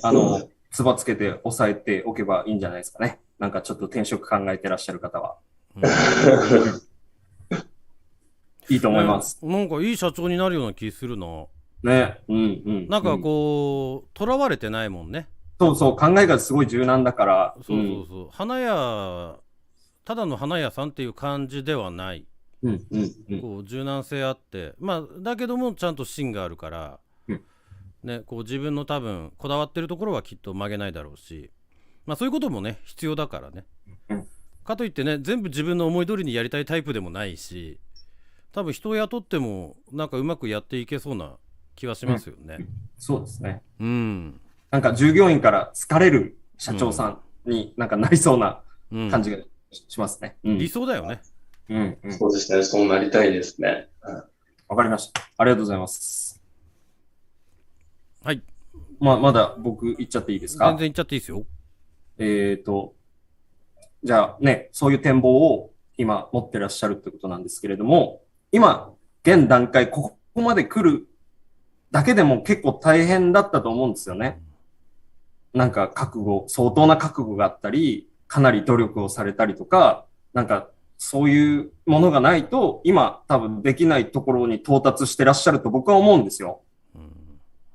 つばつけて押さえておけばいいんじゃないですかね。なんかちょっと転職考えてらっしゃる方は。いいと思います。なんかいい社長になるような気するな。ね。なんかこう、とらわれてないもんね。そう、考えがすごい柔軟だから。そう。花屋、ただの花屋さんっていう感じではない。こう柔軟性あって、まあだけどもちゃんと芯があるから、ね、こう自分の多分こだわってるところはきっと曲げないだろうし、まあそういうこともね必要だからね。かといってね、全部自分の思い通りにやりたいタイプでもないし、多分人を雇ってもなんかうまくやっていけそうな気はしますよね。そうですね。なんか従業員から好かれる社長さんになんかなりそうな感じがしますね。理想だよね。そうですね。そうなりたいですね。わかりました。ありがとうございます。はい。まだ僕言っちゃっていいですか？全然言っちゃっていいですよ。じゃあね、そういう展望を今持ってらっしゃるってことなんですけれども、今、現段階、ここまで来るだけでも結構大変だったと思うんですよね。なんか相当な覚悟があったり、かなり努力をされたりとか、なんかそういうものがないと、今多分できないところに到達してらっしゃると僕は思うんですよ。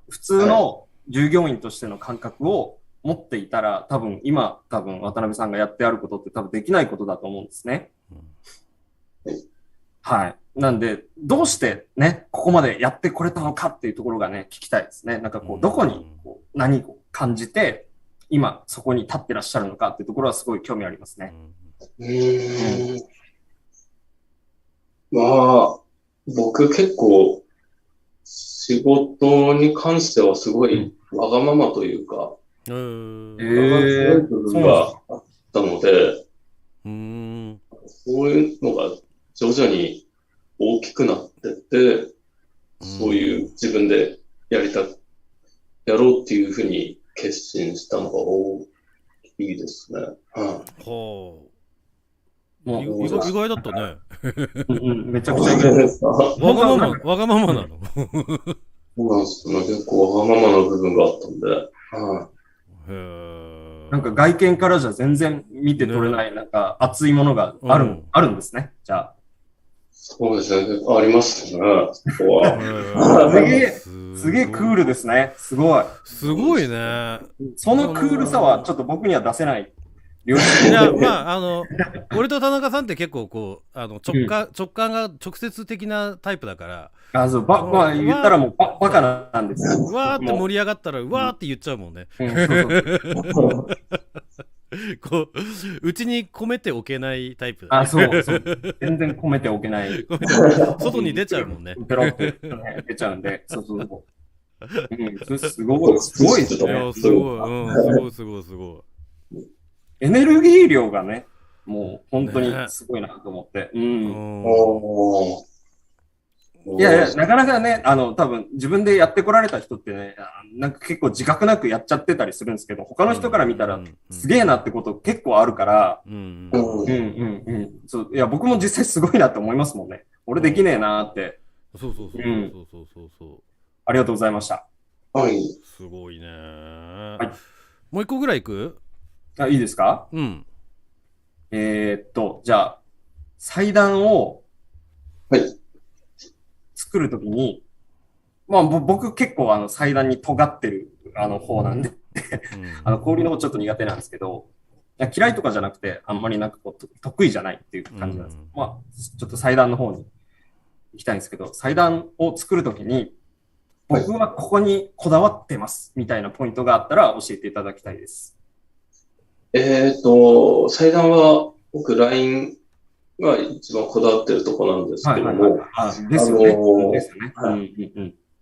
普通の従業員としての感覚を持っていたら、多分渡辺さんがやってあることって多分できないことだと思うんですね。はい。なんで、どうしてね、ここまでやってこれたのかっていうところがね、聞きたいですね。なんかこう、どこに何を感じて、今そこに立ってらっしゃるのかっていうところはすごい興味ありますね。まあ、僕結構、仕事に関してはすごいわがままというか、わがまま強い部分があったので、そういうのが徐々に大きくなってって、そういう自分でやろうっていうふうに決心したのが大きいですね。はあ。意外だったね。めちゃくちゃ意外です。わがままなの。そうなんですね。結構わがままな部分があったんで。なんか外見からじゃ全然見て取れない、なんか熱いものがあるんですね。じゃあ。そうですね。ありますね。そこは。すげえクールですね。すごい。すごいね。そのクールさはちょっと僕には出せない。いや、まあ、俺と田中さんって結構こう、直感が直接的なタイプだから。まあ、言ったらもうバカなんですよ。わーって盛り上がったら、わーって言っちゃうもんね。こう、うちに込めておけないタイプだ、ね。そう。全然込めておけない。外に出ちゃうもんね。ペロって出ちゃうんで。すごい。すごいですね。すごい。エネルギー量がね、もう本当にすごいなと思って。いや、なかなかね、多分自分でやってこられた人ってね、なんか結構自覚なくやっちゃってたりするんですけど、他の人から見たらすげえなってこと結構あるから、いや、僕も実際すごいなって思いますもんね。俺できねえなって。そう。ありがとうございました。はい。すごいね。もう一個ぐらいいく？いいですか？じゃあ、祭壇を作るときに、まあ僕結構祭壇に尖ってる方なんで氷の方ちょっと苦手なんですけど、嫌いとかじゃなくて、あんまりなんかこう得意じゃないっていう感じなんです。まあ、ちょっと祭壇の方に行きたいんですけど、祭壇を作るときに、僕はここにこだわってますみたいなポイントがあったら教えていただきたいです。祭壇は僕 LINE が一番こだわってるとこなんですけども、ですよね。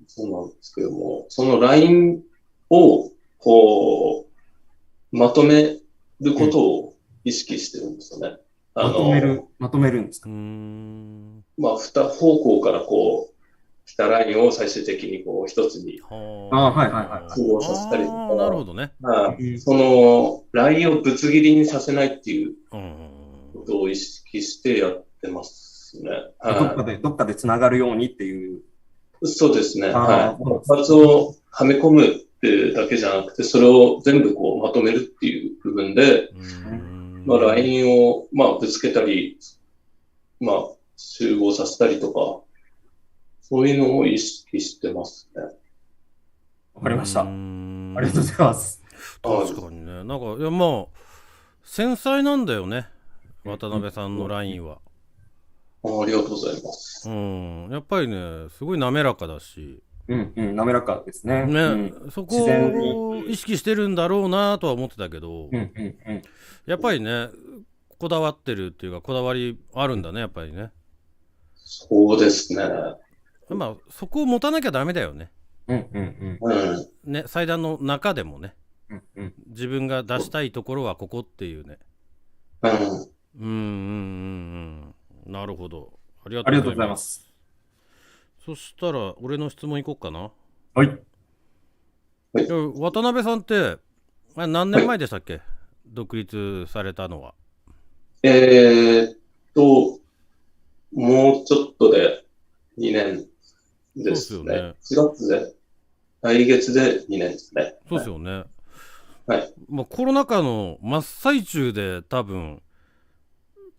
そうなんですけども、その LINE をこうまとめることを意識してるんですよね。まとめるんですか？まあ、二方向からこう来たラインを最終的にこう一つに符合させたりとか、なるほどね。そのラインをぶつ切りにさせないっていうことを意識してやってますね。どっかでつながるようにっていう。そうですね。パーツをはめ込むってだけじゃなくて、それを全部こうまとめるっていう部分で、まあ、ラインをまあぶつけたり、まあ、集合させたりとか、そういうのを意識してますね。わかりました。ありがとうございます。確かにね。なんか、いやまあ、繊細なんだよね。渡辺さんのラインは。ありがとうございます。やっぱりね、すごい滑らかだし。滑らかですね。そこを意識してるんだろうなとは思ってたけど、やっぱりね、こだわってるっていうか、こだわりあるんだね、やっぱりね。そうですね。まあ、そこを持たなきゃダメだよね。ね、祭壇の中でもね、自分が出したいところはここっていうね。なるほど。ありがとうございます。そしたら、俺の質問いこうかな。はい。渡辺さんって、何年前でしたっけ？独立されたのは。もうちょっとで2年ですね。4月で、来月で2年ですね。そうですよね。はい。まあ、コロナ禍の真っ最中で多分、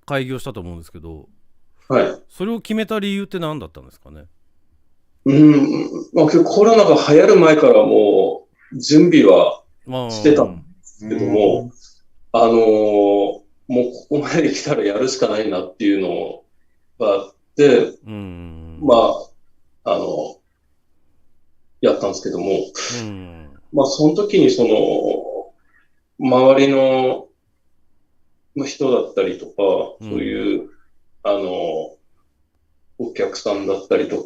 開業したと思うんですけど、はい。それを決めた理由って何だったんですかね？まあ、コロナが流行る前からもう準備はしてたんですけども、もうここまで来たらやるしかないなっていうのがあって、まあ、やったんですけども、まあ、その時に周りの人だったりとか、そういう、お客さんだったりとか、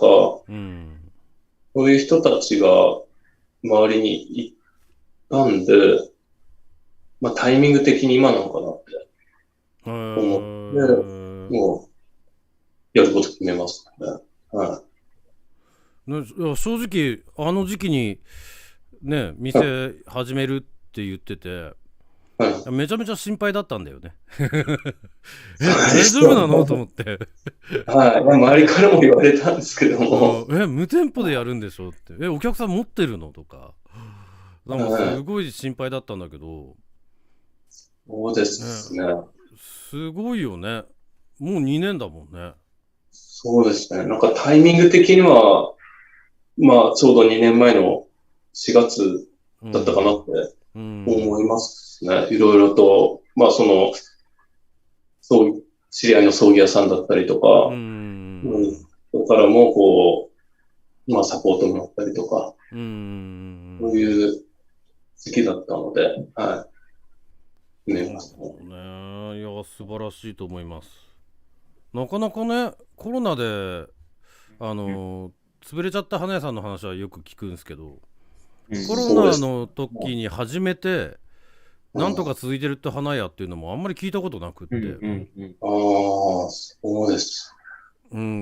そういう人たちが周りにいたんで、まあタイミング的に今なのかなって思って、もう、やること決めますね。はい。正直、あの時期に、ね、店始めるって言ってて、めちゃめちゃ心配だったんだよね。大丈夫なのと思って。はい。周りからも言われたんですけども。無店舗でやるんでしょって。お客さん持ってるのとか。なんかすごい心配だったんだけど。そうですね。すごいよね。もう2年だもんね。そうですね。なんかタイミング的には、まあ、ちょうど2年前の4月だったかなって思いますね。いろいろと、まあ、知り合いの葬儀屋さんだったりとか、そこからも、こう、まあ、サポートもらったりとか、そういう時期だったので、はい。決めますね。いや、素晴らしいと思います。なかなかね、コロナで、潰れちゃった花屋さんの話はよく聞くんですけど、コロナの時に初めてなんとか続いてるって花屋っていうのもあんまり聞いたことなくって、そうです。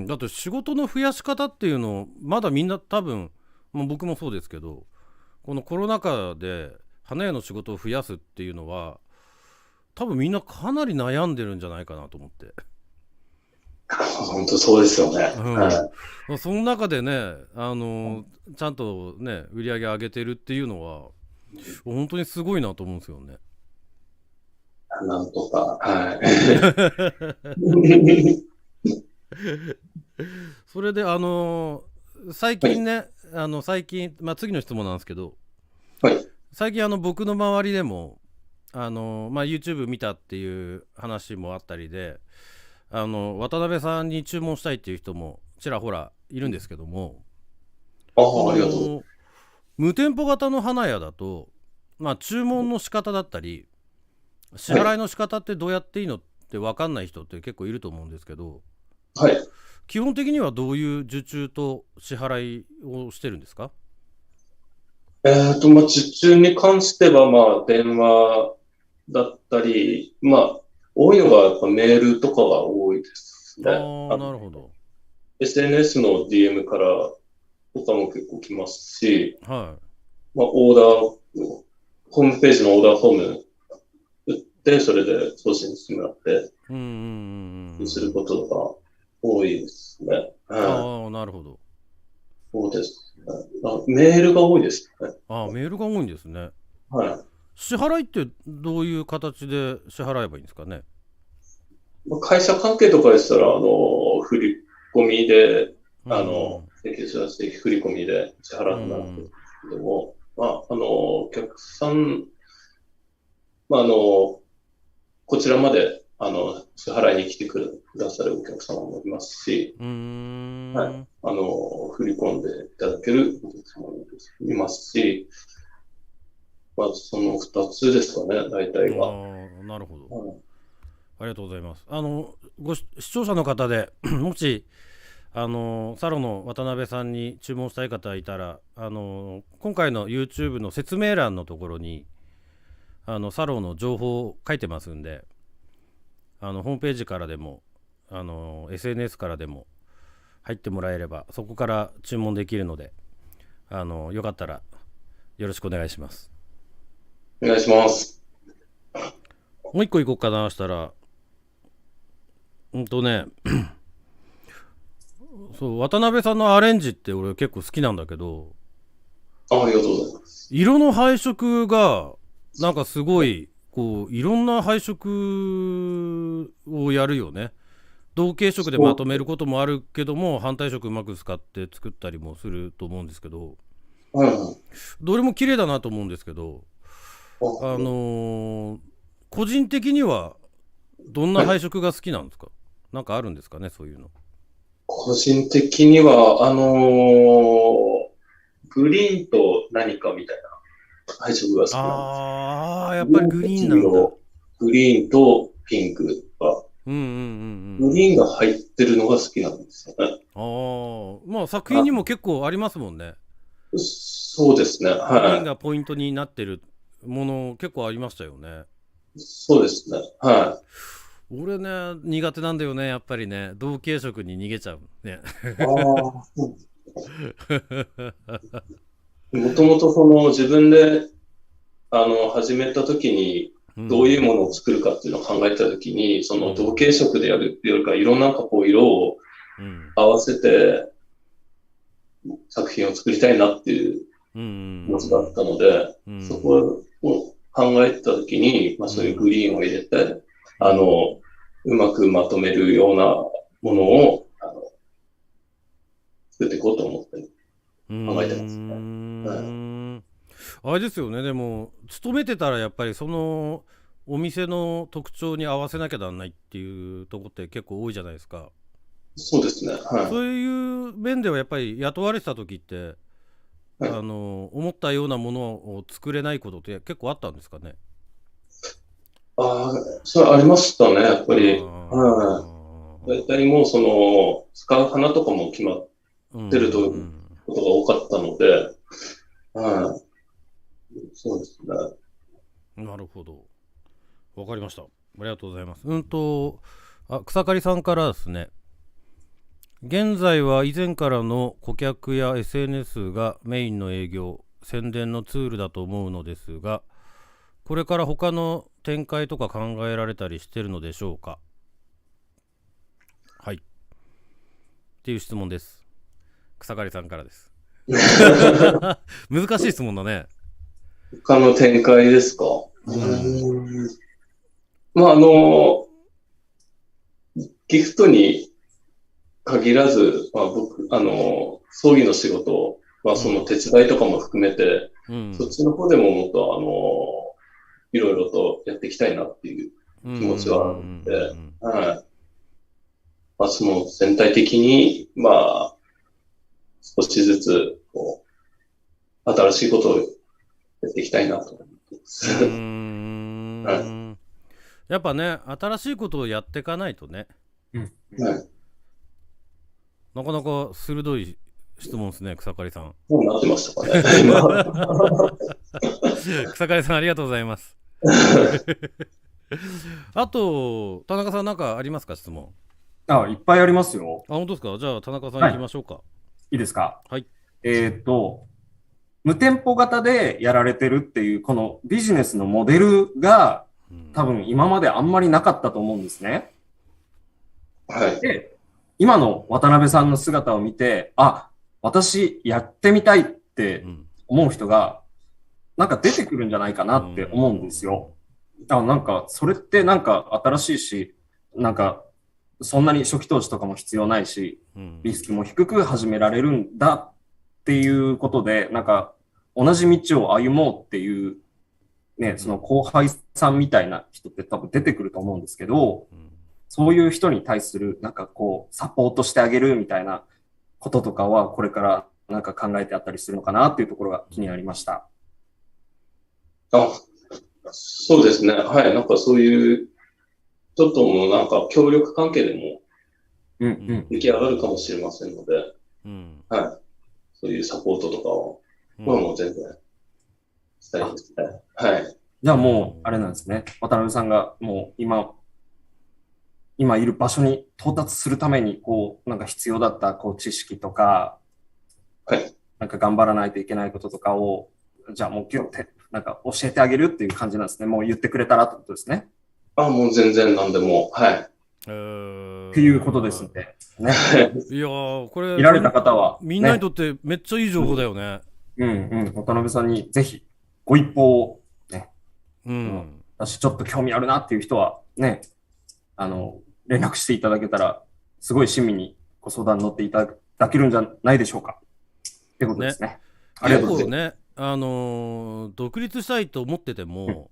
だって仕事の増やし方っていうのをまだみんな多分、僕もそうですけど、このコロナ禍で花屋の仕事を増やすっていうのは多分みんなかなり悩んでるんじゃないかなと思って。本当そうですよね。その中でね、ちゃんとね売り上げ上げてるっていうのは本当にすごいなと思うんですよね。なんとか、はい。それで最近ね、次の質問なんですけど、はい、最近僕の周りでもYouTube 見たっていう話もあったりで、渡辺さんに注文したいっていう人もちらほらいるんですけども、ありがとう。無店舗型の花屋だと、注文の仕方だったり支払いの仕方ってどうやっていいのって分かんない人って結構いると思うんですけど、はい、基本的にはどういう受注と支払いをしてるんですか？受注に関しては、電話だったり、多いのがやっぱメールとかが多いですね。なるほど。SNS の DM からとかも結構来ますし、はい。オーダー、ホームページのオーダーフォーム打って、それで送信してもらって、することが多いですね。なるほど。そうですね。メールが多いですね。メールが多いんですね。はい。支払いってどういう形で支払えばいいんですかね？会社関係とかでしたら、振り込みで、請求書出して振り込みで支払ってもらうんですけども、お客さん、こちらまで、支払いに来てくださるお客様もいますし、振り込んでいただけるお客様もいますし、その2つですかね、大体は。なるほど。ありがとうございます。視聴者の方でもしサロの渡辺さんに注文したい方いたら、今回の YouTube の説明欄のところにサロの情報を書いてますんで、ホームページからでもSNS からでも入ってもらえればそこから注文できるので、よかったらよろしくお願いします。お願いします。もう一個いこうかなしたら、そう渡辺さんのアレンジって俺結構好きなんだけど、ありがとうございます。色の配色がなんかすごいこういろんな配色をやるよね。同系色でまとめることもあるけども、反対色うまく使って作ったりもすると思うんですけど、どれも綺麗だなと思うんですけど、個人的にはどんな配色が好きなんですか？なんかあるんですかね、そういうの。個人的にはグリーンと何かみたいな配色が好きなんです。やっぱりグリーンなんだ。グリーンとピンクがグリーンが入ってるのが好きなんですよね。まあ作品にも結構ありますもんね。そうですね。はい。グリーンがポイントになってるもの結構ありましたよね。そうですね。はい。俺ね、苦手なんだよね、やっぱりね。同系色に逃げちゃうね。もともとその自分で始めた時にどういうものを作るかっていうのを考えた時に、その同系色でやるっていうよりか、いろんなこう色を合わせて作品を作りたいなっていう気持ちがあったので、そこを考えた時に、まあそういうグリーンを入れて、うまくまとめるようなものを作っていこうと思って考えてますね。あれですよね。でも勤めてたらやっぱりそのお店の特徴に合わせなきゃならないっていうところって結構多いじゃないですか。そうですね。はい。そういう面ではやっぱり雇われてた時って、はい、思ったようなものを作れないことって結構あったんですかね。それありましたね、やっぱり。大体もうその使う花とかも決まってることが多かったので、そうですね。なるほど。わかりました。ありがとうございます。草刈さんからですね。現在は以前からの顧客や SNS がメインの営業、宣伝のツールだと思うのですが、これから他の展開とか考えられたりしてるのでしょうか。はい。っていう質問です。草刈さんからです。難しい質問だね。他の展開ですか。まあギフトに限らず、まあ、僕葬儀の仕事はその手伝いとかも含めて、そっちの方でももっといろいろとやっていきたいなっていう気持ちはあるので、はい。まあその全体的にまあ少しずつこう新しいことをやっていきたいなと思ってます。はい、やっぱね、新しいことをやっていかないとね。はい、なかなか鋭い質問ですね、草刈さん。もうなってましたかね。草刈さんありがとうございます。あと田中さん何かありますか、質問。いっぱいありますよ。本当ですか。じゃあ田中さん行きましょうか。いいですか。はい。無店舗型でやられてるっていうこのビジネスのモデルが多分今まであんまりなかったと思うんですね。はい。で、今の渡辺さんの姿を見て、私やってみたいって思う人がなんか出てくるんじゃないかなって思うんですよ。なんかそれってなんか新しいし、なんかそんなに初期投資とかも必要ないし、リスクも低く始められるんだっていうことで、なんか同じ道を歩もうっていう、ね、その後輩さんみたいな人って多分出てくると思うんですけど、そういう人に対するなんかこうサポートしてあげるみたいなこととかはこれからなんか考えてあったりするのかなっていうところが気になりました。そうですね。はい。なんかそういうちょっともうなんか協力関係でも出来上がるかもしれませんので、はい。そういうサポートとかを、もう全然したいですね。はい。じゃあもう、あれなんですね。渡辺さんがもう今いる場所に到達するために、こう、なんか必要だった、こう、知識とか、はい。なんか頑張らないといけないこととかを、じゃあもうギュッて、なんか教えてあげるっていう感じなんですね。もう言ってくれたらってことですね。もう全然何でも、はい。っていうことですんで。ね。いやー、これ、見られた方は、みんなにとってめっちゃいい情報だよね。渡辺さんにぜひ、ご一報を、ね。私ちょっと興味あるなっていう人は、ね、連絡していただけたら、すごい親身にご相談に乗っていただけるんじゃないでしょうか。ってことですね。ありがとうございます。結構ね、独立したいと思ってても、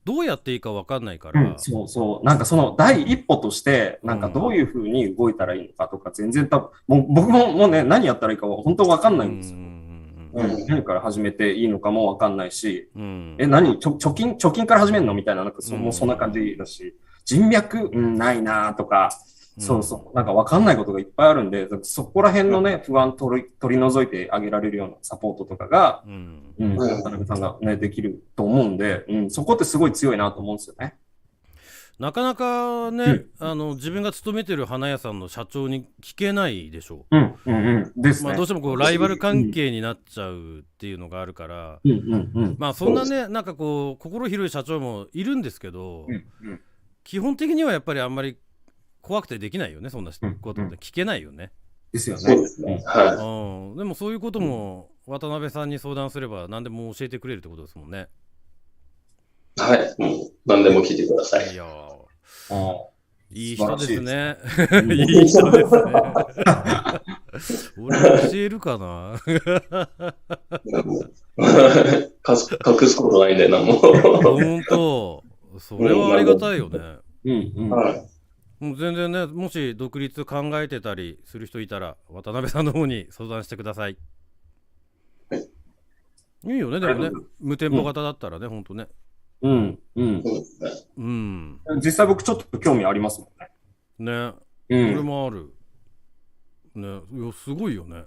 どうやっていいか分かんないから、そう。なんかその第一歩として、なんかどういうふうに動いたらいいのかとか、全然僕もね、何やったらいいかは本当分かんないんですよ。何から始めていいのかも分かんないし、貯金から始めるのみたいな、なんかもうそんな感じだし、人脈、ないなとか、そうそう、なんかわかんないことがいっぱいあるんで、そこら辺のね、不安取り除いてあげられるようなサポートとかが、渡辺さんがね、できると思うんで、そこってすごい強いなと思うんですよね。なかなかね、自分が勤めてる花屋さんの社長に聞けないでしょう。ですね。どうしてもこうライバル関係になっちゃうっていうのがあるから、そんなね、なんかこう心広い社長もいるんですけど、基本的にはやっぱりあんまり怖くてできないよね、そんなことって聞けないよね。ですよね。そうですね。はい。でもそういうことも渡辺さんに相談すれば何でも教えてくれるってことですもんね。はい、もう何でも聞いてください。いやいい人ですね。いい人ですね。俺教えるかな。隠すことないんで、なんも。本当、それはありがたいよね。もう全然ね、もし独立考えてたりする人いたら、渡辺さんの方に相談してください。いいよね、でもね、無店舗型だったらね、本当ね。実際僕ちょっと興味ありますもんね。ね、俺もある。ね、いや、すごいよね。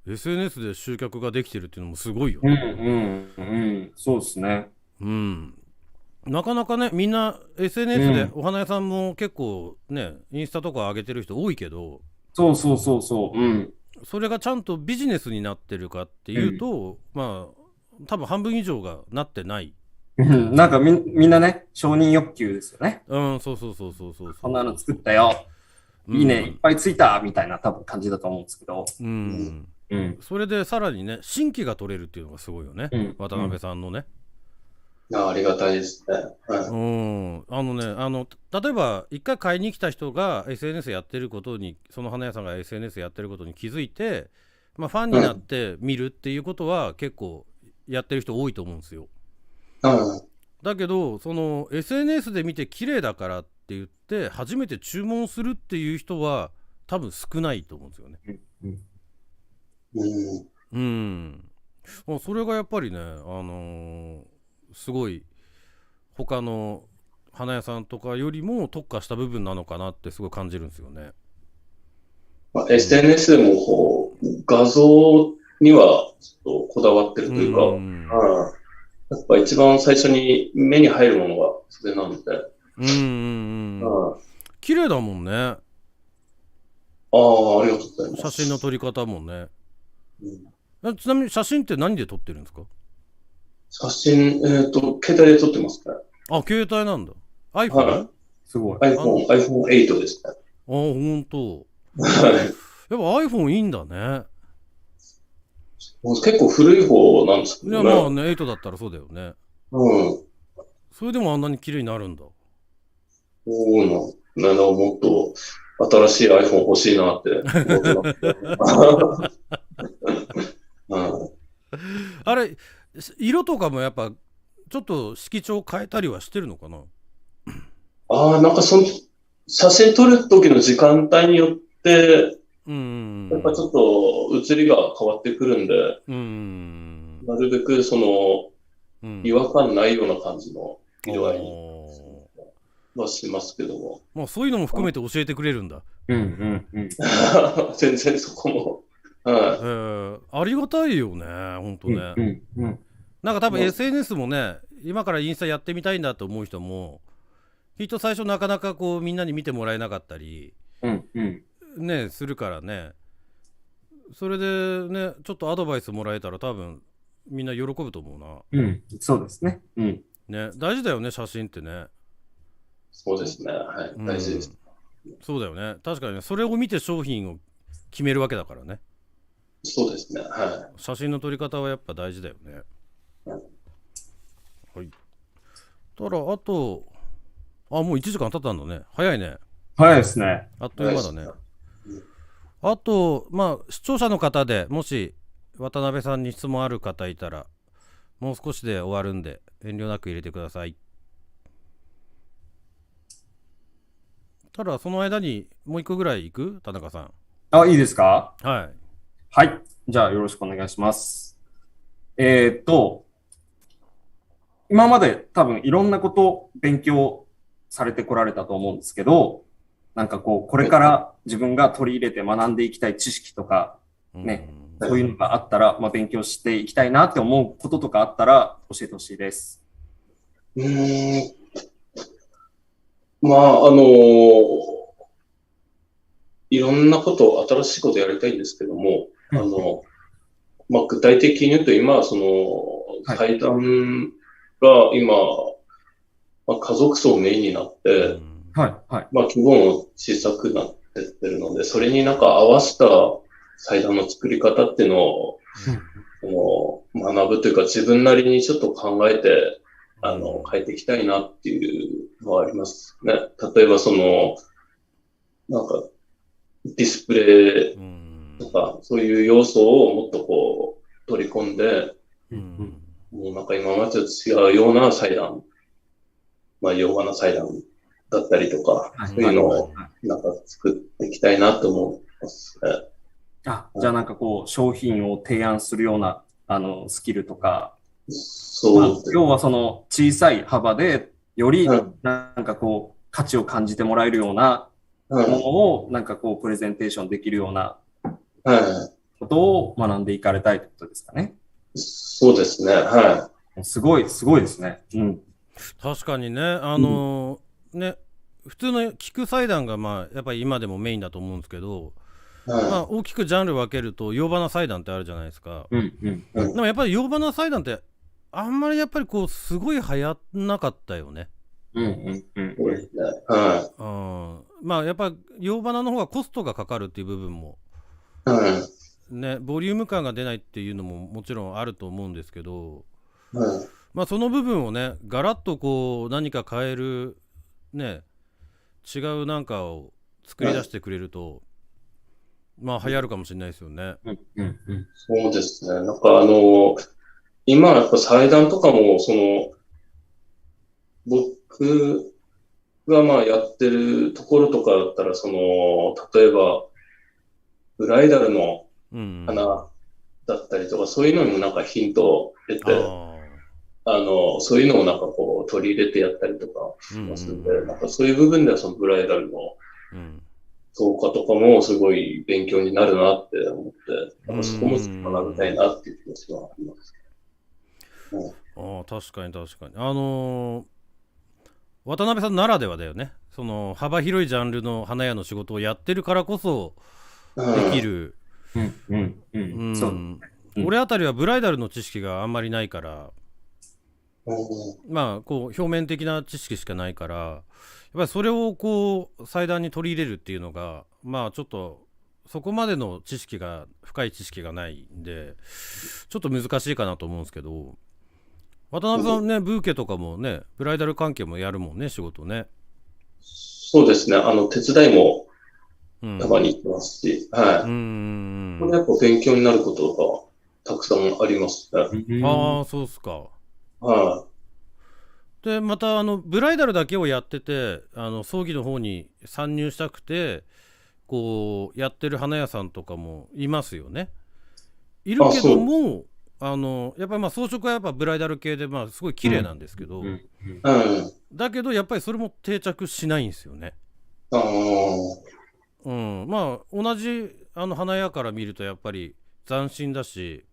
SNS で集客ができてるっていうのもすごいよね。そうですね。なかなかね、みんな SNS でお花屋さんも結構ね、インスタとか上げてる人多いけど、それがちゃんとビジネスになってるかっていうと、まあ多分半分以上がなってない。なんかみんなね、承認欲求ですよね。そう。こんなの作ったよ。いいね、いっぱいついたみたいな多分感じだと思うんですけど。それでさらにね、新規が取れるっていうのがすごいよね。渡辺さんのね。ありがたいですね。例えば一回買いに来た人が SNS やってることに、その花屋さんが SNS やってることに気づいて、ファンになって見るっていうことは結構やってる人多いと思うんですよ。だけどその SNS で見て綺麗だからって言って初めて注文するっていう人は多分少ないと思うんですよね。それがやっぱりね、すごい他の花屋さんとかよりも特化した部分なのかなってすごい感じるんですよね。SNS でもこう画像にはちょっとこだわってるというか、やっぱ一番最初に目に入るものがそれなので。綺麗だもんね。ありがとうございます。写真の撮り方もね。ちなみに写真って何で撮ってるんですか？写真、携帯で撮ってますね。携帯なんだ。iPhone？すごい。iPhone8 ですね。ほんと。やっぱ iPhone いいんだね。結構古い方なんですけどね。いや、まあね、8だったらそうだよね。それでもあんなに綺麗になるんだ。もっと新しい iPhone 欲しいなって思ってます。あれ、色とかもやっぱちょっと色調変えたりはしてるのかな？なんか写真撮る時の時間帯によって、やっぱちょっと写りが変わってくるんで、なるべく違和感ないような感じの色合いはしますけども。まあそういうのも含めて教えてくれるんだ。全然そこも。ありがたいよね、ほんとね。なんか多分 SNS もね、今からインスタやってみたいんだと思う人も、きっと最初なかなかこうみんなに見てもらえなかったり、ね、するからね。それでね、ちょっとアドバイスもらえたら多分みんな喜ぶと思うな。そうですね。ね、大事だよね、写真ってね。そうですね。はい、大事です。そうだよね。確かにね、それを見て商品を決めるわけだからね。そうですね。はい。写真の撮り方はやっぱ大事だよね。はい。ただあと、もう1時間経ったんだね。早いね。早いですね。あっという間だね。あと、視聴者の方でもし渡辺さんに質問ある方いたら、もう少しで終わるんで遠慮なく入れてください。ただその間にもう一個ぐらい行く？田中さん。いいですか？はい。はい。じゃあよろしくお願いします。今まで多分いろんなこと勉強されてこられたと思うんですけど、なんかこう、これから自分が取り入れて学んでいきたい知識とか、ね、そういうのがあったら、まあ、勉強していきたいなって思うこととかあったら教えてほしいです。まあ、いろんなこと、新しいことやりたいんですけども、まあ、具体的に言うと今、祭壇が今、まあ、家族層メインになって、まあ、規模も小さくなってってるので、それになんか合わせた祭壇の作り方っていうのを、学ぶというか、自分なりにちょっと考えて、変えていきたいなっていうのはありますね。例えばなんか、ディスプレイとか、そういう要素をもっとこう、取り込んで、もうなんか今までと違うような祭壇、まあ、洋画の祭壇だったりとか、そういうのをなんか作っていきたいなと思いますね。じゃあなんかこう、商品を提案するような、スキルとか、要はその小さい幅で、よりなんかこう、価値を感じてもらえるようなものを、なんかこう、プレゼンテーションできるようなことを学んでいかれたいってことですかね。そうですね。はい。すごいですね。確かにね、ね、普通の菊祭壇がまあやっぱり今でもメインだと思うんですけど、まあ大きくジャンル分けると洋花祭壇ってあるじゃないですか。でもやっぱり洋花祭壇ってあんまりやっぱりこうすごい流行んなかったよね。まあやっぱり洋花の方がコストがかかるっていう部分も、ね、ボリューム感が出ないっていうのももちろんあると思うんですけど、まあその部分をねガラッとこう何か変えるね違うなんかを作り出してくれると、まあ流行るかもしれないですよね。そうですね。なんか今やっぱ祭壇とかも僕がまあやってるところとかだったら例えばブライダルの花だったりとか、そういうのにもなんかヒントを得て、そういうのをなんかこう取り入れてやったりとかしますんで、なんかそういう部分ではそのブライダルの増加とかもすごい勉強になるなって思って、なんかそこも学びたいなっていう気持ちはあります。確かに確かに。渡辺さんならではだよね。その幅広いジャンルの花屋の仕事をやってるからこそできる。俺あたりはブライダルの知識があんまりないから、まあこう表面的な知識しかないから、やっぱりそれをこう祭壇に取り入れるっていうのがまあちょっとそこまでの知識が深い知識がないんでちょっと難しいかなと思うんですけど、渡辺さんね、ブーケとかもねブライダル関係もやるもんね、仕事ね。そうですね、手伝いもたまに行ってますし、これやっぱ勉強になることがたくさんありますね。そうっすか。でまたブライダルだけをやってて葬儀の方に参入したくてこうやってる花屋さんとかもいますよね。いるけどもやっぱりまあ装飾はやっぱブライダル系でまあすごい綺麗なんですけど、だけどやっぱりそれも定着しないんですよね。まあ同じ花屋から見るとやっぱり斬新だし、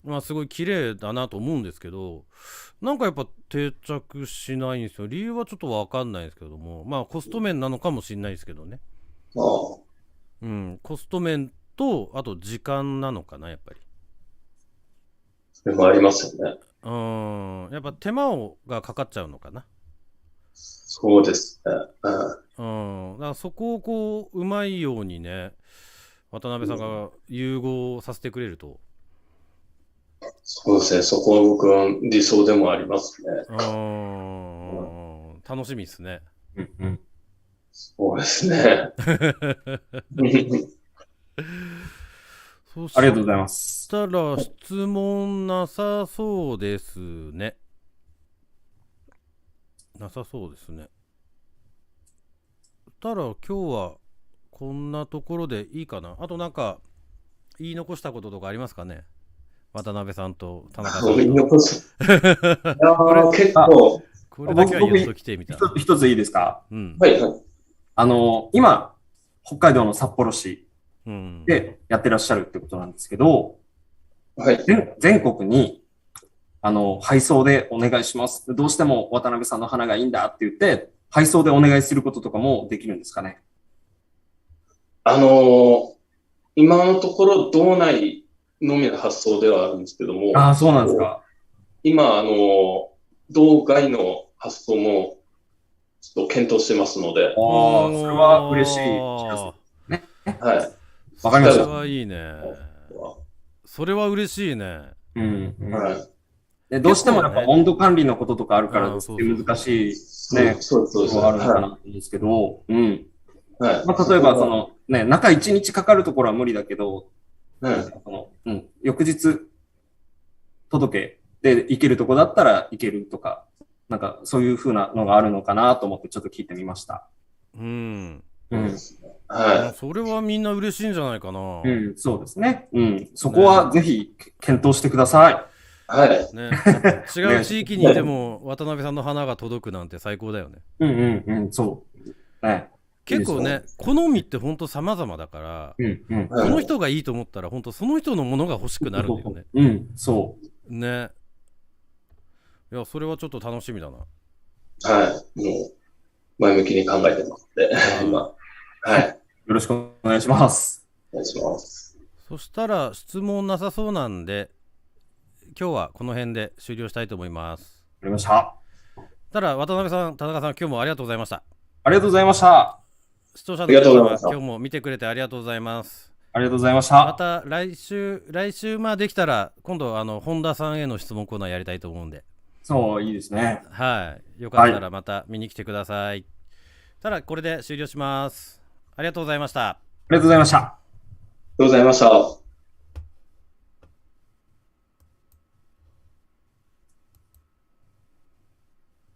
まあすごい綺麗だなと思うんですけど、なんかやっぱ定着しないんですよ。理由はちょっと分かんないですけども、まあコスト面なのかもしれないですけどね。コスト面とあと時間なのかな、やっぱり。それもありますよね。やっぱ手間がかかっちゃうのかな。そうですね。だからそこをこううまいようにね渡辺さんが融合させてくれると。そうですね、そこは僕は理想でもありますね。楽しみですね。そうですね。ありがとうございます。そしたら質問なさそうですね。なさそうですね。そしたら今日はこんなところでいいかな。あとなんか言い残したこととかありますかね、渡辺さんと田中さんと。言い残す。結構これだけは言っときてみたいな。一ついいですか？はいはい。今、北海道の札幌市でやってらっしゃるってことなんですけど、はい、全国に、配送でお願いします。どうしても渡辺さんの花がいいんだって言って、配送でお願いすることとかもできるんですかね？今のところ道内のみの発送ではあるんですけども、ああ、そうなんですか。今、道外の発送もちょっと検討してますので。ああ、それは嬉しいね。はい。わかりました。それはいいね。それは嬉しいね。はい。どうしてもやっぱ温度管理のこととかあるから難しいね、そうあるのかなと思うんですけど、例えばそのね、中1日かかるところは無理だけど、翌日届けで行けるとこだったら行けるとか、なんかそういう風なのがあるのかなと思ってちょっと聞いてみました。はい。それはみんな嬉しいんじゃないかな。そうですね。そこはぜひ検討してください。はい。違う地域にいても渡辺さんの花が届くなんて最高だよね。そう。結構ね、好みって本当様々だから、この人がいいと思ったら本当その人のものが欲しくなるんだよね。そう。ね。いや、それはちょっと楽しみだな。はい。もう、前向きに考えてますので、今。はい。よろしくお願いします。お願いします。そしたら質問なさそうなんで、今日はこの辺で終了したいと思います。わかりました。ただ、渡辺さん、田中さん、今日もありがとうございました。ありがとうございました。視聴者の皆様、今日も見てくれてありがとうございます。ありがとうございました。また来週できたら、今度本田さんへの質問コーナーやりたいと思うんで。そう、いいですね。はい。よかったらまた見に来てください。ただ、これで終了します。ありがとうございました。ありがとうございました。ありがとうございました。